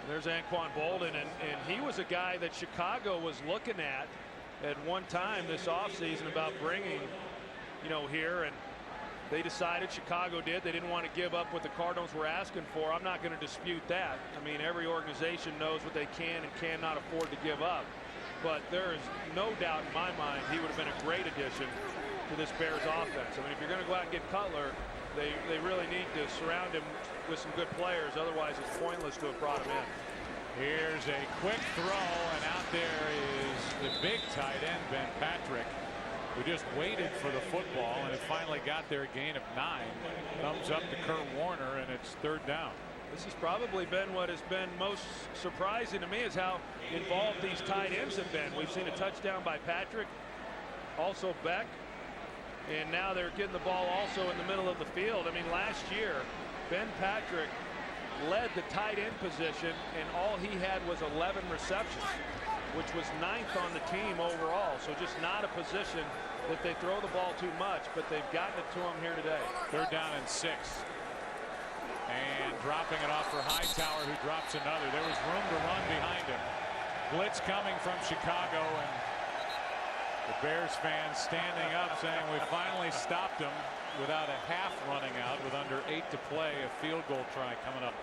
There's Anquan Bolden, and he was a guy that Chicago was looking at one time this offseason about bringing, here, and they decided, Chicago did, they didn't want to give up what the Cardinals were asking for. I'm not going to dispute that. I mean, every organization knows what they can and cannot afford to give up. But there is no doubt in my mind he would have been a great addition to this Bears offense. I mean, if you're going to go out and get Cutler, they really need to surround him with some good players. Otherwise, it's pointless to have brought him in. Here's a quick throw, and out there is the big tight end, Ben Patrick, who just waited for the football, and it finally got there, a gain of 9. Thumbs up to Kurt Warner, and it's 3rd down. This has probably been what has been most surprising to me, is how involved these tight ends have been. We've seen a touchdown by Patrick, also Beck, and now they're getting the ball also in the middle of the field. I mean, last year, Ben Patrick led the tight end position, and all he had was 11 receptions, which was 9th on the team overall. So just not a position that they throw the ball too much, but they've gotten it to him here today. 3rd down and 6. And dropping it off for Hightower, who drops another. There was room to run behind him. Blitz coming from Chicago, and the Bears fans standing up saying, we finally stopped him without a half running out with under 8 to play. A field goal try coming up.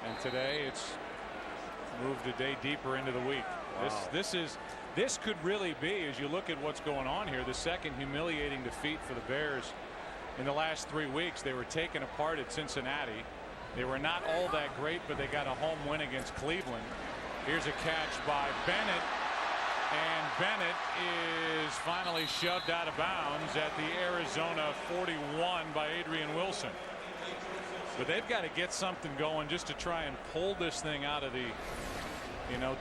And today it's moved a day deeper into the week. Wow. This could really be, as you look at what's going on here, the second humiliating defeat for the Bears in the last 3 weeks. They were taken apart at Cincinnati. They were not all that great, but they got a home win against Cleveland. Here's a catch by Bennett, and Bennett is finally shoved out of bounds at the Arizona 41 by Adrian Wilson. But they've got to get something going just to try and pull this thing out of the,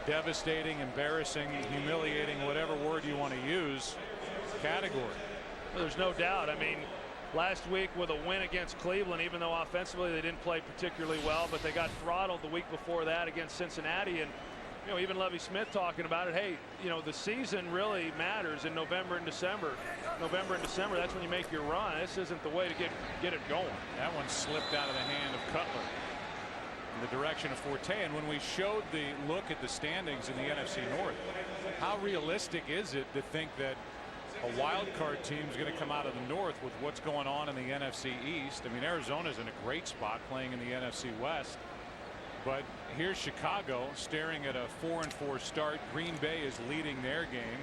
devastating, embarrassing, humiliating, whatever word you want to use, category. Well, there's no doubt. I mean, last week with a win against Cleveland, even though offensively they didn't play particularly well, but they got throttled the week before that against Cincinnati. And even Lovie Smith talking about it. Hey, the season really matters in November and December. That's when you make your run. This isn't the way to get it going. That one slipped out of the hand of Cutler in the direction of Forte. And when we showed the look at the standings in the NFC North, how realistic is it to think that a wild card team is going to come out of the North with what's going on in the NFC East? I mean, Arizona's in a great spot playing in the NFC West. But here's Chicago staring at a 4-4 start. Green Bay is leading their game.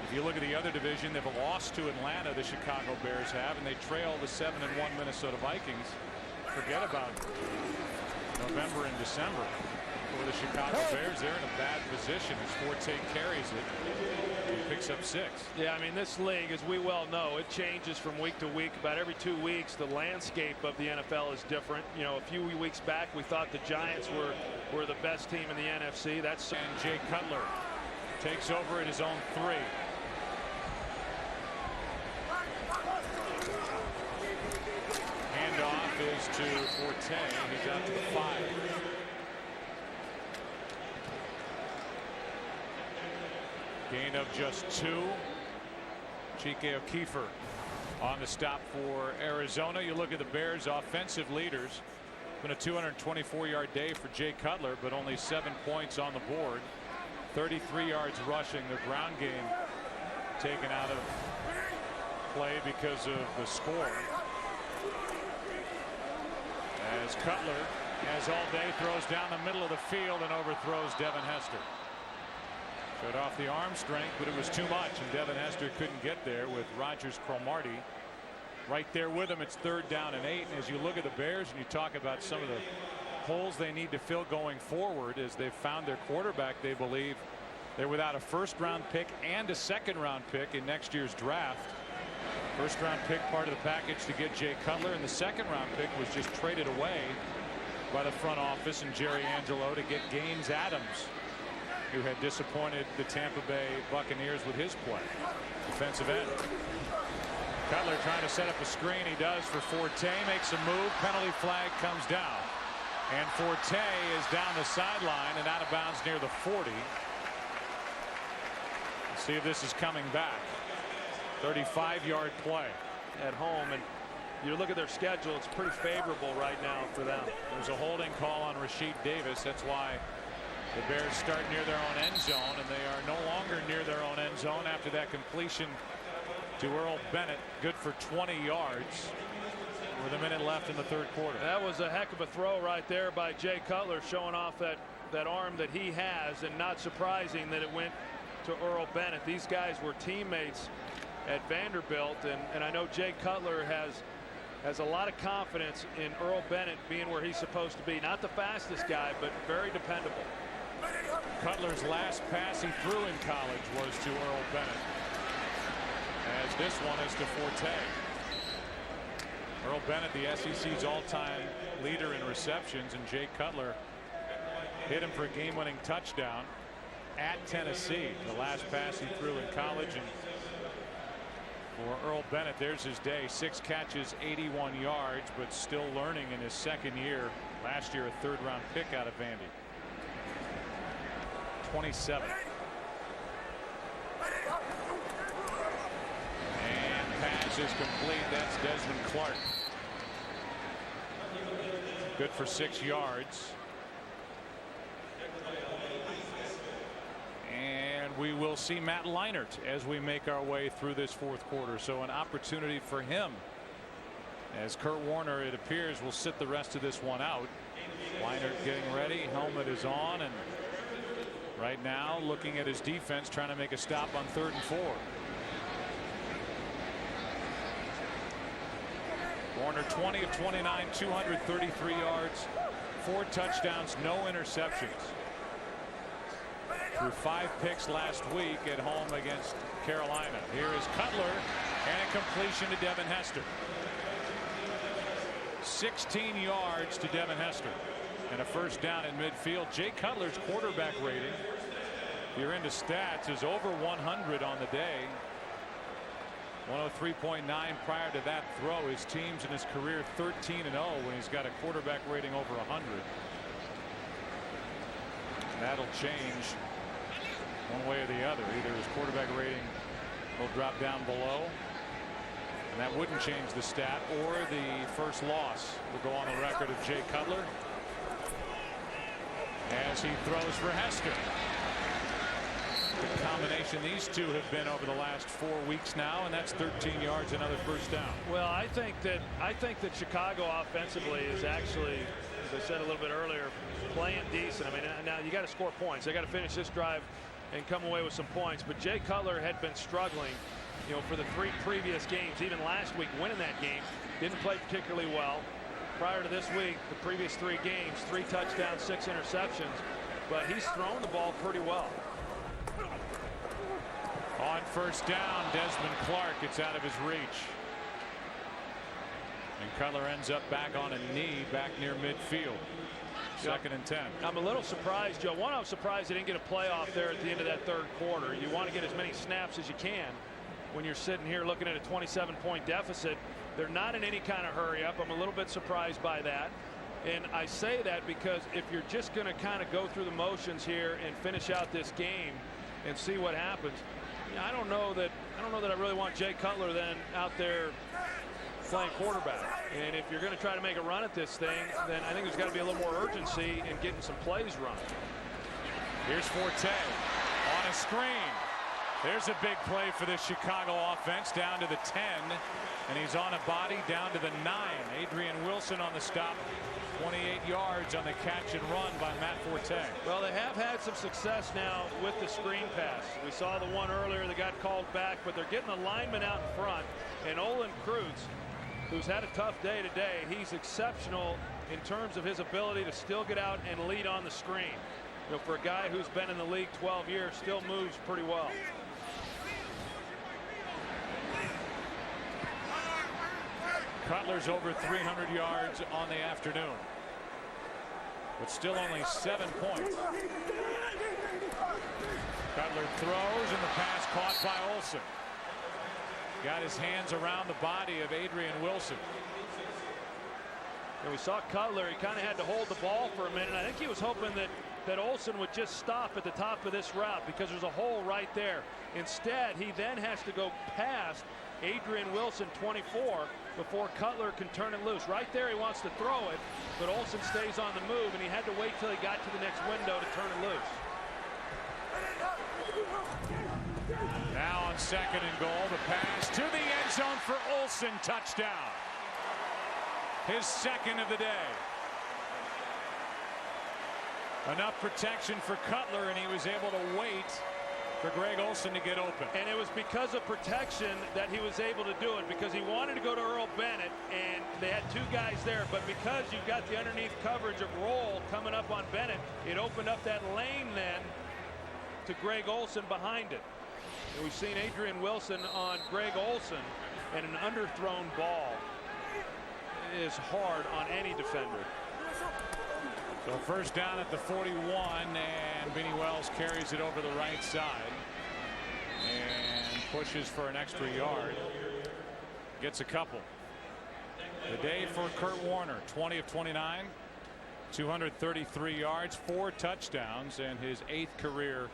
If you look at the other division, they've lost to Atlanta, the Chicago Bears have, and they trail the 7-1 Minnesota Vikings. Forget about November and December for the Chicago Bears. They're in a bad position as Forte carries it. He picks up 6. Yeah, I mean, this league, as we well know, it changes from week to week. About every 2 weeks, the landscape of the NFL is different. A few weeks back, we thought the Giants were the best team in the NFC. And Jay Cutler takes over at his own 3. Handoff is to Forte. He's out to the 5. Gain of just 2. Chike O'Keefer on the stop for Arizona. You look at the Bears' offensive leaders. Been a 224-yard day for Jay Cutler, but only 7 points on the board. 33 yards rushing. The ground game taken out of play because of the score. As Cutler As all day throws down the middle of the field and overthrows Devin Hester. Showed off the arm strength, but it was too much, and Devin Hester couldn't get there with Rogers Cromartie right there with him. It's 3rd down and 8. And as you look at the Bears and you talk about some of the holes they need to fill going forward, as they've found their quarterback, they believe they're without a 1st-round pick and a 2nd-round pick in next year's draft. 1st-round pick part of the package to get Jay Cutler, and the 2nd-round pick was just traded away by the front office and Jerry Angelo to get Gaines Adams, who had disappointed the Tampa Bay Buccaneers with his play. Defensive end. Cutler trying to set up a screen. He does for Forte. Makes a move. Penalty flag comes down. And Forte is down the sideline and out of bounds near the 40. Let's see if this is coming back. 35-yard play. At home, and you look at their schedule, it's pretty favorable right now for them. There's a holding call on Rasheed Davis. That's why the Bears start near their own end zone, and they are no longer near their own end zone after that completion to Earl Bennett, good for 20 yards with a minute left in the 3rd quarter. That was a heck of a throw right there by Jay Cutler, showing off that arm that he has, and not surprising that it went to Earl Bennett. These guys were teammates at Vanderbilt, and I know Jay Cutler has a lot of confidence in Earl Bennett being where he's supposed to be. Not the fastest guy, but very dependable. Cutler's last pass he threw in college was to Earl Bennett, as this one is to Forte. Earl Bennett, the SEC's all-time leader in receptions, and Jay Cutler hit him for a game-winning touchdown at Tennessee. The last pass he threw in college, and for Earl Bennett, there's his day. 6 catches, 81 yards, but still learning in his 2nd year. Last year, a 3rd-round pick out of Vandy. 27. And pass is complete. That's Desmond Clark. Good for 6 yards. And we will see Matt Leinart as we make our way through this 4th quarter. So an opportunity for him, as Kurt Warner, it appears, will sit the rest of this one out. Leinart getting ready. Helmet is on, and right now looking at his defense, trying to make a stop on 3rd and 4. Warner 20 of 29, 233 yards, 4 touchdowns, no interceptions. Threw 5 picks last week at home against Carolina. Here is Cutler, and a completion to Devin Hester. 16 yards to Devin Hester, and a 1st down in midfield. Jay Cutler's quarterback rating, if you're into stats, is over 100 on the day. 103.9 prior to that throw. His team's in his career 13-0 when he's got a quarterback rating over 100. And that'll change one way or the other. Either his quarterback rating will drop down below, and that wouldn't change the stat, or the first loss will go on the record of Jay Cutler as he throws for Hester. Good combination these two have been over the last 4 weeks now, and that's 13 yards, another 1st down. Well, I think that Chicago offensively is actually, as I said a little bit earlier, playing decent. I mean, now you got to score points. They got to finish this drive and come away with some points. But Jay Cutler had been struggling, you know, for the 3 previous games. Even last week, winning that game, didn't play particularly well. Prior to this week, the previous 3 games, 3 touchdowns, 6 interceptions. But he's thrown the ball pretty well. On 1st down, Desmond Clark gets out of his reach. And Cutler ends up back on a knee back near midfield. 2nd and 10. I'm a little surprised, Joe. One, I'm surprised they didn't get a playoff there at the end of that 3rd quarter. You want to get as many snaps as you can when you're sitting here looking at a 27-point deficit. They're not in any kind of hurry up. I'm a little bit surprised by that. And I say that because if you're just going to kind of go through the motions here and finish out this game and see what happens, I don't know that I really want Jay Cutler then out there playing quarterback. And if you're going to try to make a run at this thing, then I think there's got to be a little more urgency in getting some plays run. Here's Forte on a screen. There's a big play for the Chicago offense down to the 10, and he's on a body down to the 9. Adrian Wilson on the stop. 28 yards on the catch and run by Matt Forte. Well, they have had some success now with the screen pass. We saw the one earlier that got called back, but they're getting the lineman out in front. And Olin Kreutz, who's had a tough day today, he's exceptional in terms of his ability to still get out and lead on the screen. You know, for a guy who's been in the league 12 years, still moves pretty well. Cutler's over 300 yards on the afternoon, but still only 7 points. Cutler throws, and the pass caught by Olsen. Got his hands around the body of Adrian Wilson. And we saw Cutler, he kind of had to hold the ball for a minute. I think he was hoping that Olsen would just stop at the top of this route because there's a hole right there. Instead, he then has to go past Adrian Wilson, 24, before Cutler can turn it loose. Right there, he wants to throw it, but Olsen stays on the move, and he had to wait till he got to the next window to turn it loose. Now on 2nd and goal, the pass to the end zone for Olsen, touchdown. His 2nd of the day. Enough protection for Cutler, and he was able to wait for Greg Olsen to get open. And it was because of protection that he was able to do it, because he wanted to go to Earl Bennett, and they had 2 guys there. But because you've got the underneath coverage of roll coming up on Bennett, it opened up that lane then to Greg Olsen behind it. And we've seen Adrian Wilson on Greg Olsen, and an underthrown ball is hard on any defender. So first down at the 41, and Benny Wells carries it over the right side and pushes for an extra yard. Gets a couple. The day for Kurt Warner, 20 of 29, 233 yards, 4 touchdowns, and his 8th career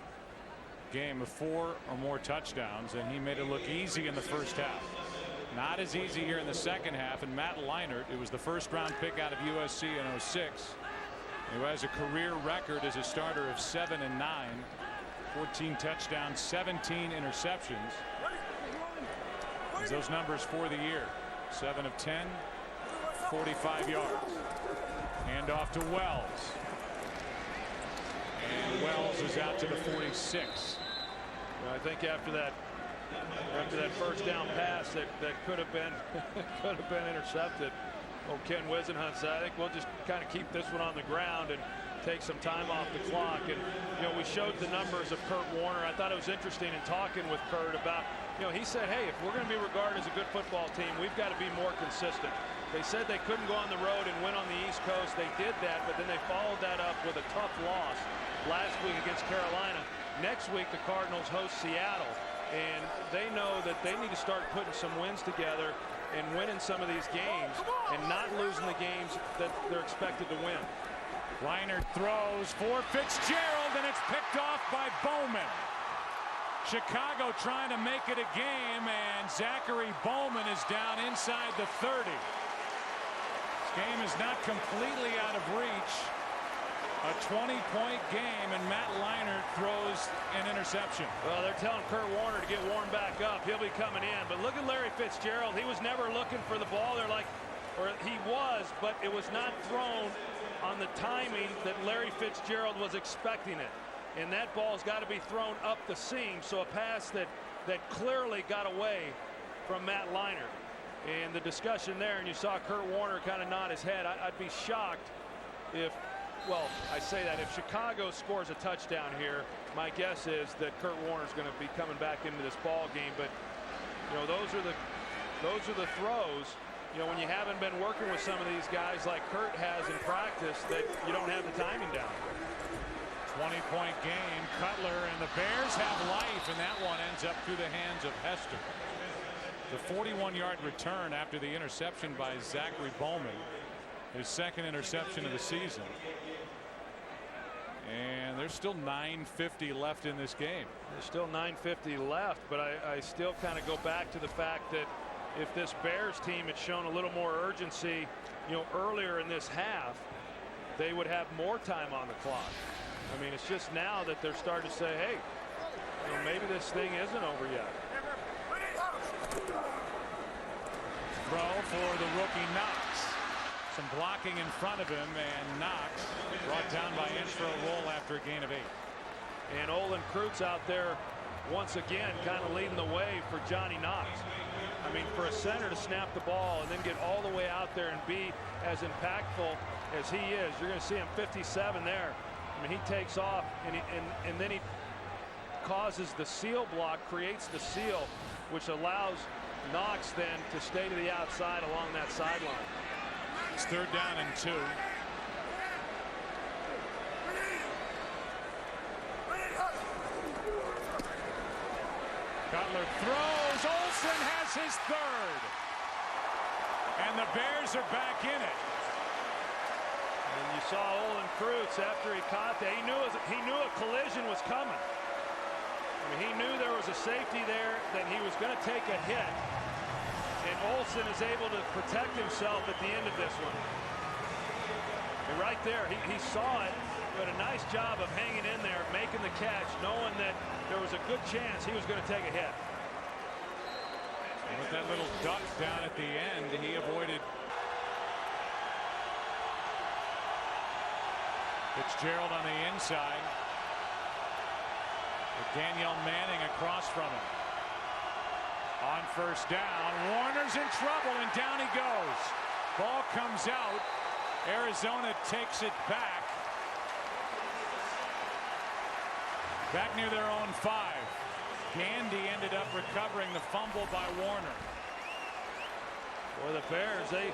game of 4 or more touchdowns, and he made it look easy in the first half. Not as easy here in the second half, and Matt Leinart, who was the first-round pick out of USC in 06, who has a career record as a starter of 7 and 9, 14 touchdowns, 17 interceptions. There's those numbers for the year. 7 of 10, 45 yards. Hand off to Wells. And Wells is out to the 46. I think after that first down pass that could have been intercepted. Oh, Ken Wisenhunt said, I think we'll just kind of keep this one on the ground and take some time off the clock. And, you know, we showed the numbers of Kurt Warner. I thought it was interesting in talking with Kurt about, you know, he said, hey, if we're going to be regarded as a good football team, we've got to be more consistent. They said they couldn't go on the road and win on the East Coast. They did that, but then they followed that up with a tough loss last week against Carolina. Next week, the Cardinals host Seattle, and they know that they need to start putting some wins together and winning some of these games and not losing the games that they're expected to win. Leinart throws for Fitzgerald, and it's picked off by Bowman. Chicago trying to make it a game, and Zachary Bowman is down inside the 30. This game is not completely out of reach. A 20-point game, and Matt Leinart throws an interception. Well, they're telling Kurt Warner to get warmed back up. He'll be coming in. But look at Larry Fitzgerald. He was never looking for the ball. They're like, or he was, but it was not thrown on the timing that Larry Fitzgerald was expecting it. And that ball's got to be thrown up the seam. So a pass that clearly got away from Matt Leinart. And the discussion there, and you saw Kurt Warner kind of nod his head. I'd be shocked if, well, I say that if Chicago scores a touchdown here, my guess is that Kurt Warner's going to be coming back into this ball game. But you know, those are the throws. You know, when you haven't been working with some of these guys like Kurt has in practice, that you don't have the timing down. 20-point game. Cutler and the Bears have life, and that one ends up through the hands of Hester. The 41-yard return after the interception by Zachary Bowman, his 2nd interception of the season. And there's still 9:50 left in this game. There's still 9:50 left, but I still kind of go back to the fact that if this Bears team had shown a little more urgency, you know, earlier in this half, they would have more time on the clock. I mean, it's just now that they're starting to say, hey, Well, maybe this thing isn't over yet. Throw for the rookie Knox. Some blocking in front of him, and Knox brought down by inch for a roll after a gain of 8. And Olin Kreutz out there once again kind of leading the way for Johnny Knox. I mean, for a center to snap the ball and then get all the way out there and be as impactful as he is. You're going to see him 57 there. I mean, he takes off and then he causes the seal block, creates the seal, which allows Knox then to stay to the outside along that sideline. It's 3rd down and 2. Cutler throws. Olsen has his 3rd. And the Bears are back in it. And you saw Olin Kreutz after he caught that. He knew a collision was coming. I mean, he knew there was a safety there, that he was going to take a hit. And Olsen is able to protect himself at the end of this one. And right there, he saw it, but a nice job of hanging in there, making the catch, knowing that there was a good chance he was going to take a hit. And with that little duck down at the end, he avoided Fitzgerald on the inside. With Danielle Manning across from him. On 1st down, Warner's in trouble, and down he goes. Ball comes out. Arizona takes it back. Back near their own 5. Gandy ended up recovering the fumble by Warner. Boy, the Bears, they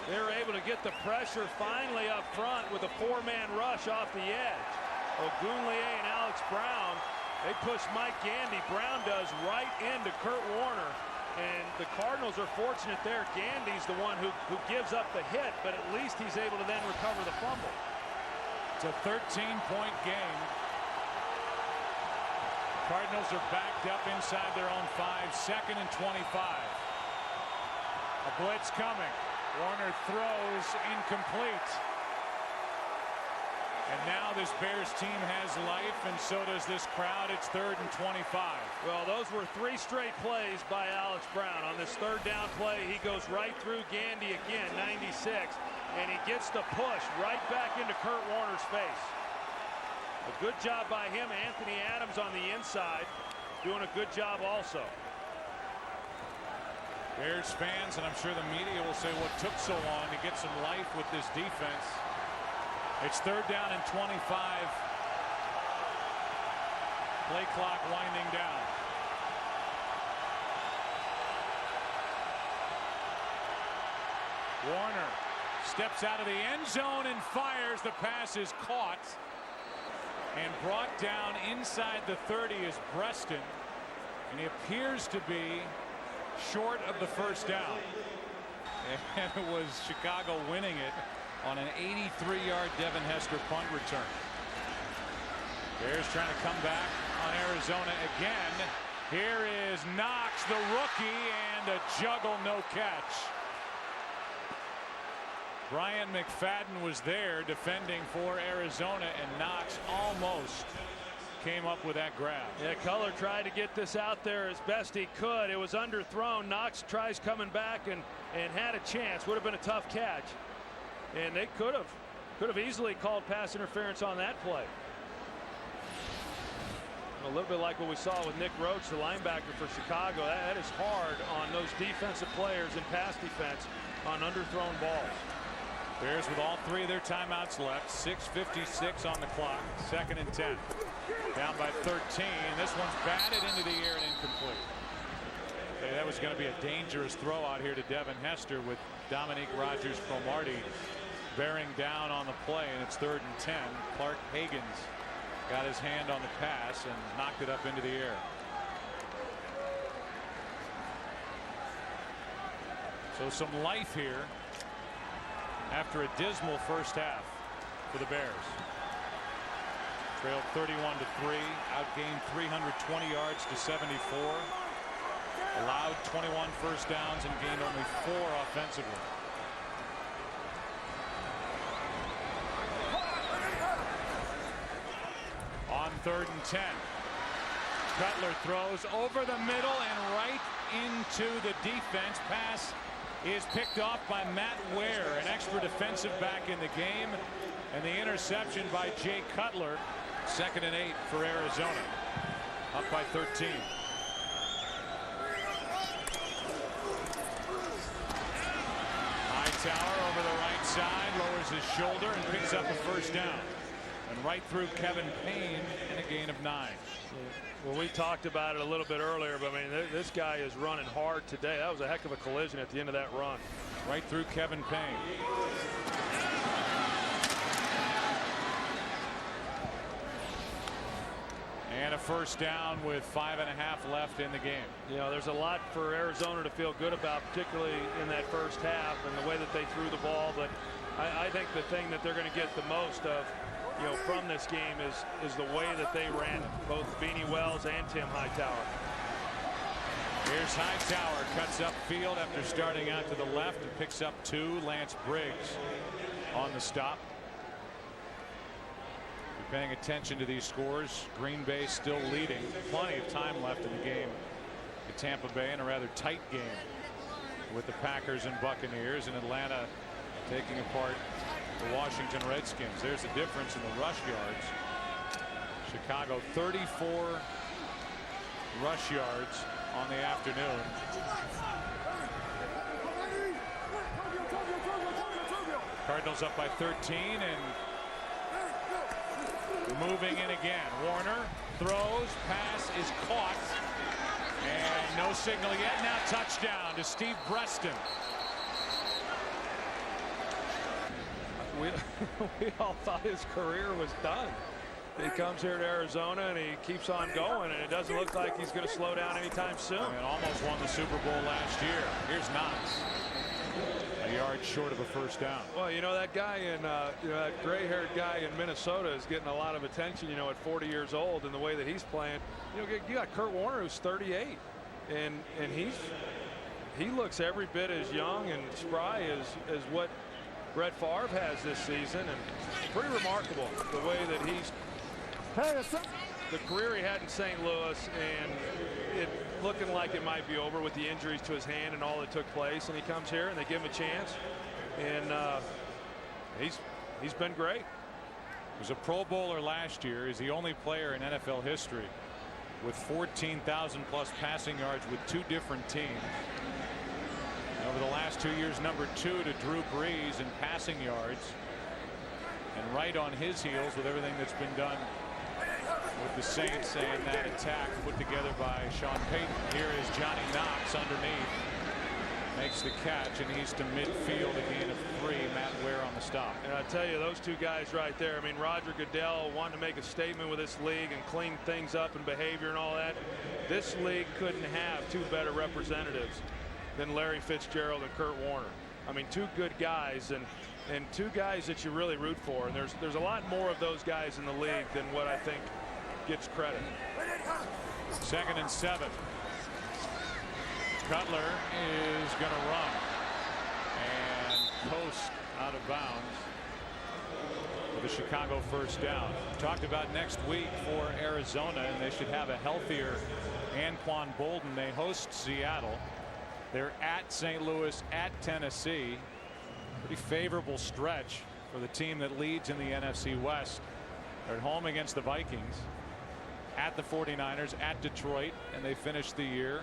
were able to get the pressure finally up front with a 4-man rush off the edge. Ogunleye and Alex Brown, they push Mike Gandy. Brown does right into Kurt Warner. And the Cardinals are fortunate there. Gandy's the one who gives up the hit, but at least he's able to then recover the fumble. It's a 13-point game. Cardinals are backed up inside their own 5. 2nd and 25. A blitz coming. Warner throws incomplete. And now this Bears team has life, and so does this crowd. It's 3rd and 25. Well, those were 3 straight plays by Alex Brown. On this 3rd down play, he goes right through Gandy again, 96, and he gets the push right back into Kurt Warner's face. A good job by him. Anthony Adams on the inside doing a good job also. Bears fans, and I'm sure the media will say what took so long to get some life with this defense. It's 3rd down and 25. Play clock winding down. Warner steps out of the end zone and fires. The pass is caught and brought down inside the 30 is Breston, and he appears to be short of the 1st down. And it was Chicago winning it on an 83-yard Devin Hester punt return. Bears trying to come back on Arizona again. Here is Knox, the rookie, and a juggle, no catch. Brian McFadden was there defending for Arizona, and Knox almost came up with that grab. Yeah, Cutler tried to get this out there as best he could. It was underthrown. Knox tries coming back and had a chance. Would have been a tough catch. And they could have easily called pass interference on that play. A little bit like what we saw with Nick Roach, the linebacker for Chicago. That is hard on those defensive players in pass defense on underthrown balls. Bears with all 3 of their timeouts left. 6:56 on the clock. 2nd and 10. Down by 13. This one's batted into the air and incomplete. Hey, that was going to be a dangerous throw out here to Devin Hester with Dominique Rodgers-Cromartie bearing down on the play, and it's 3rd and 10. Clark Hagan's got his hand on the pass and knocked it up into the air. So some life here after a dismal 1st half for the Bears. Trailed 31-3, outgained 320 yards to 74. Allowed 21 1st downs and gained only 4 offensively. On 3rd and 10. Cutler throws over the middle and right into the defense. Pass is picked off by Matt Ware, an extra defensive back in the game, and the interception by Jay Cutler. 2nd and 8 for Arizona, up by 13. Hightower over the right side, lowers his shoulder and picks up a 1st down. And right through Kevin Payne in a gain of 9. Well, we talked about it a little bit earlier, but I mean, this guy is running hard today. That was a heck of a collision at the end of that run. Right through Kevin Payne. And a 1st down with 5.5 left in the game. You know, there's a lot for Arizona to feel good about, particularly in that 1st half and the way that they threw the ball. But I think the thing that they're going to get the most of, you know, from this game is the way that they ran both Beanie Wells and Tim Hightower. Here's Hightower, cuts up field after starting out to the left and picks up 2. Lance Briggs on the stop. You're paying attention to these scores. Green Bay still leading. Plenty of time left in the game at Tampa Bay, in a rather tight game with the Packers and Buccaneers, and Atlanta taking apart the Washington Redskins. There's the difference in the rush yards. Chicago 34 rush yards on the afternoon. Cardinals up by 13 and moving in again. Warner throws, pass is caught, and no signal yet. Now touchdown to Steve Breaston. We all thought his career was done. He comes here to Arizona and he keeps on going, and it doesn't look like he's going to slow down anytime soon. And almost won the Super Bowl last year. Here's Knox, a yard short of a 1st down. Well, you know, that guy in you know, that gray-haired guy in Minnesota is getting a lot of attention, you know, at 40 years old, and the way that he's playing. You know, you got Kurt Warner, who's 38, and he looks every bit as young and spry as what Brett Favre has this season, and pretty remarkable the way that he's the career he had in St. Louis, and it looking like it might be over with the injuries to his hand and all that took place, and he comes here and they give him a chance, and he's been great. He was a Pro Bowler last year. He's the only player in NFL history with 14,000 plus passing yards with 2 different teams. Over the last 2 years, number 2 to Drew Brees in passing yards, and right on his heels with everything that's been done with the Saints and that attack put together by Sean Payton. Here is Johnny Knox underneath, makes the catch, and he's to midfield, a gain of 3. Matt Ware on the stop. And I tell you, those 2 guys right there, I mean, Roger Goodell wanted to make a statement with this league and clean things up and behavior and all that. This league couldn't have 2 better representatives than Larry Fitzgerald and Kurt Warner. I mean, 2 good guys, and 2 guys that you really root for, and there's a lot more of those guys in the league than what I think gets credit. 2nd and 7. Cutler is going to run and post out of bounds with a Chicago 1st down. Talked about next week for Arizona, and they should have a healthier Anquan Bolden. They host Seattle. They're at St. Louis, at Tennessee. Pretty favorable stretch for the team that leads in the NFC West. They're at home against the Vikings, at the 49ers, at Detroit, and they finished the year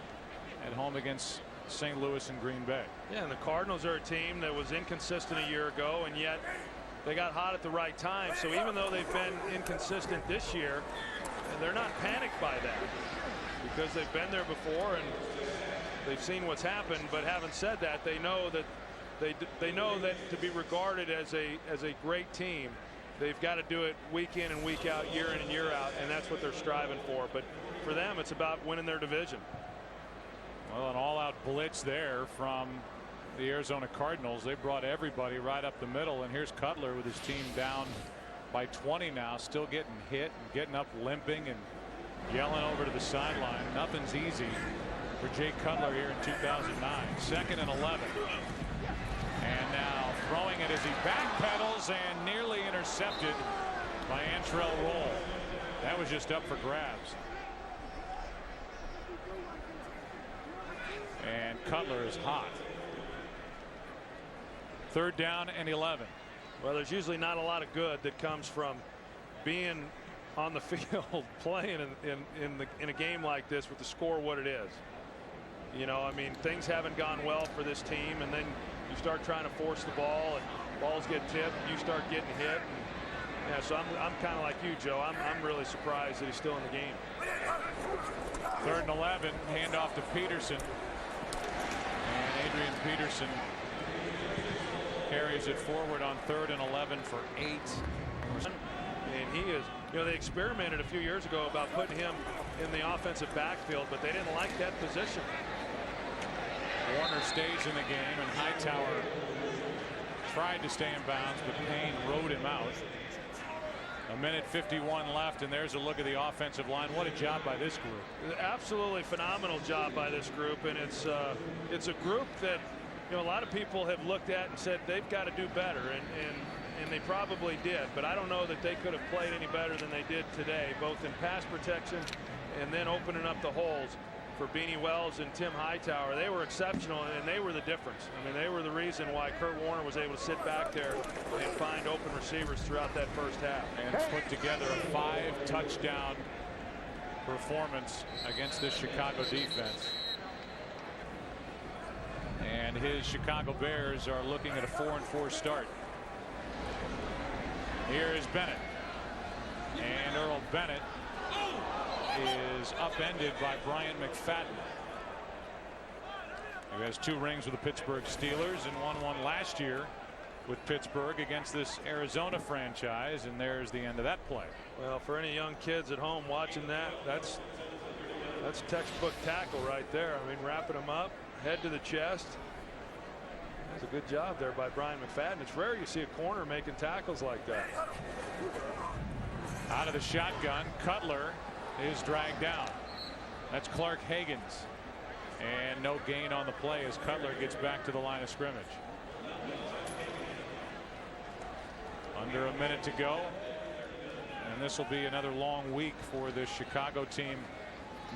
at home against St. Louis and Green Bay. Yeah, and the Cardinals are a team that was inconsistent a year ago, and yet they got hot at the right time. So even though they've been inconsistent this year, they're not panicked by that, because they've been there before and they've seen what's happened. But having said that, they know that they know that to be regarded as a great team, they've got to do it week in and week out, year in and year out, and that's what they're striving for. But for them, it's about winning their division. Well, an all-out blitz there from the Arizona Cardinals. They brought everybody right up the middle, and here's Cutler with his team down by 20 now, still getting hit and getting up limping and yelling over to the sideline. Nothing's easy for Jay Cutler here in 2009. 2nd and 11. And now throwing it as he backpedals and nearly intercepted by Antrell Roll. That was just up for grabs. And Cutler is hot. 3rd down and 11. Well, there's usually not a lot of good that comes from being on the field playing in a game like this with the score what it is. You know, I mean, things haven't gone well for this team, and then you start trying to force the ball, and balls get tipped, and you start getting hit. And, yeah, so I'm kind of like you, Joe. I'm really surprised that he's still in the game. 3rd and 11, handoff to Peterson, and Adrian Peterson carries it forward on 3rd and 11 for 8. And he is, you know, they experimented a few years ago about putting him in the offensive backfield, but they didn't like that position. Warner stays in the game, and Hightower tried to stay in bounds, but Payne rode him out. 1:51 left, and there's a look at the offensive line. What a job by this group. Absolutely phenomenal job by this group, and it's a group that, you know, a lot of people have looked at and said they've got to do better, and they probably did, but I don't know that they could have played any better than they did today, both in pass protection and then opening up the holes for Beanie Wells and Tim Hightower. They were exceptional, and they were the difference. I mean, they were the reason why Kurt Warner was able to sit back there and find open receivers throughout that first half. And put together a 5-touchdown performance against this Chicago defense. And his Chicago Bears are looking at a 4-4 start. Here is Bennett, and Earl Bennett is upended by Brian McFadden, who has 2 rings with the Pittsburgh Steelers and won last year with Pittsburgh against this Arizona franchise, and there's the end of that play. Well, for any young kids at home watching that, that's textbook tackle right there. I mean, wrapping him up, head to the chest. That's a good job there by Brian McFadden. It's rare you see a corner making tackles like that. Out of the shotgun, Cutler is dragged down. That's Clark Hagan's, and no gain on the play as Cutler gets back to the line of scrimmage. Under a minute to go, and this will be another long week for this Chicago team.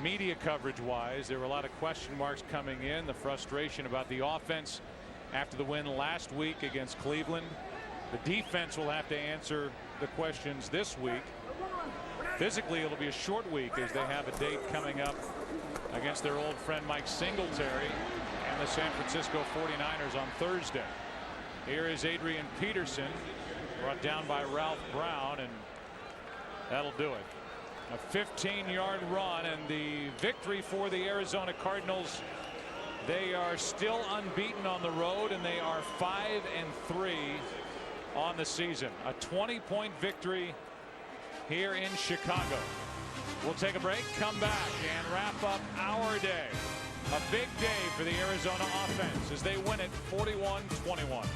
Media coverage wise, there were a lot of question marks coming in. The frustration about the offense after the win last week against Cleveland. The defense will have to answer the questions this week. Physically, it'll be a short week as they have a date coming up against their old friend Mike Singletary and the San Francisco 49ers on Thursday. Here is Adrian Peterson, brought down by Ralph Brown, and that'll do it. A 15-yard run, and the victory for the Arizona Cardinals. They are still unbeaten on the road, and they are 5-3 on the season. A 20-point victory here in Chicago. We'll take a break, come back, and wrap up our day. A big day for the Arizona offense as they win it 41-21.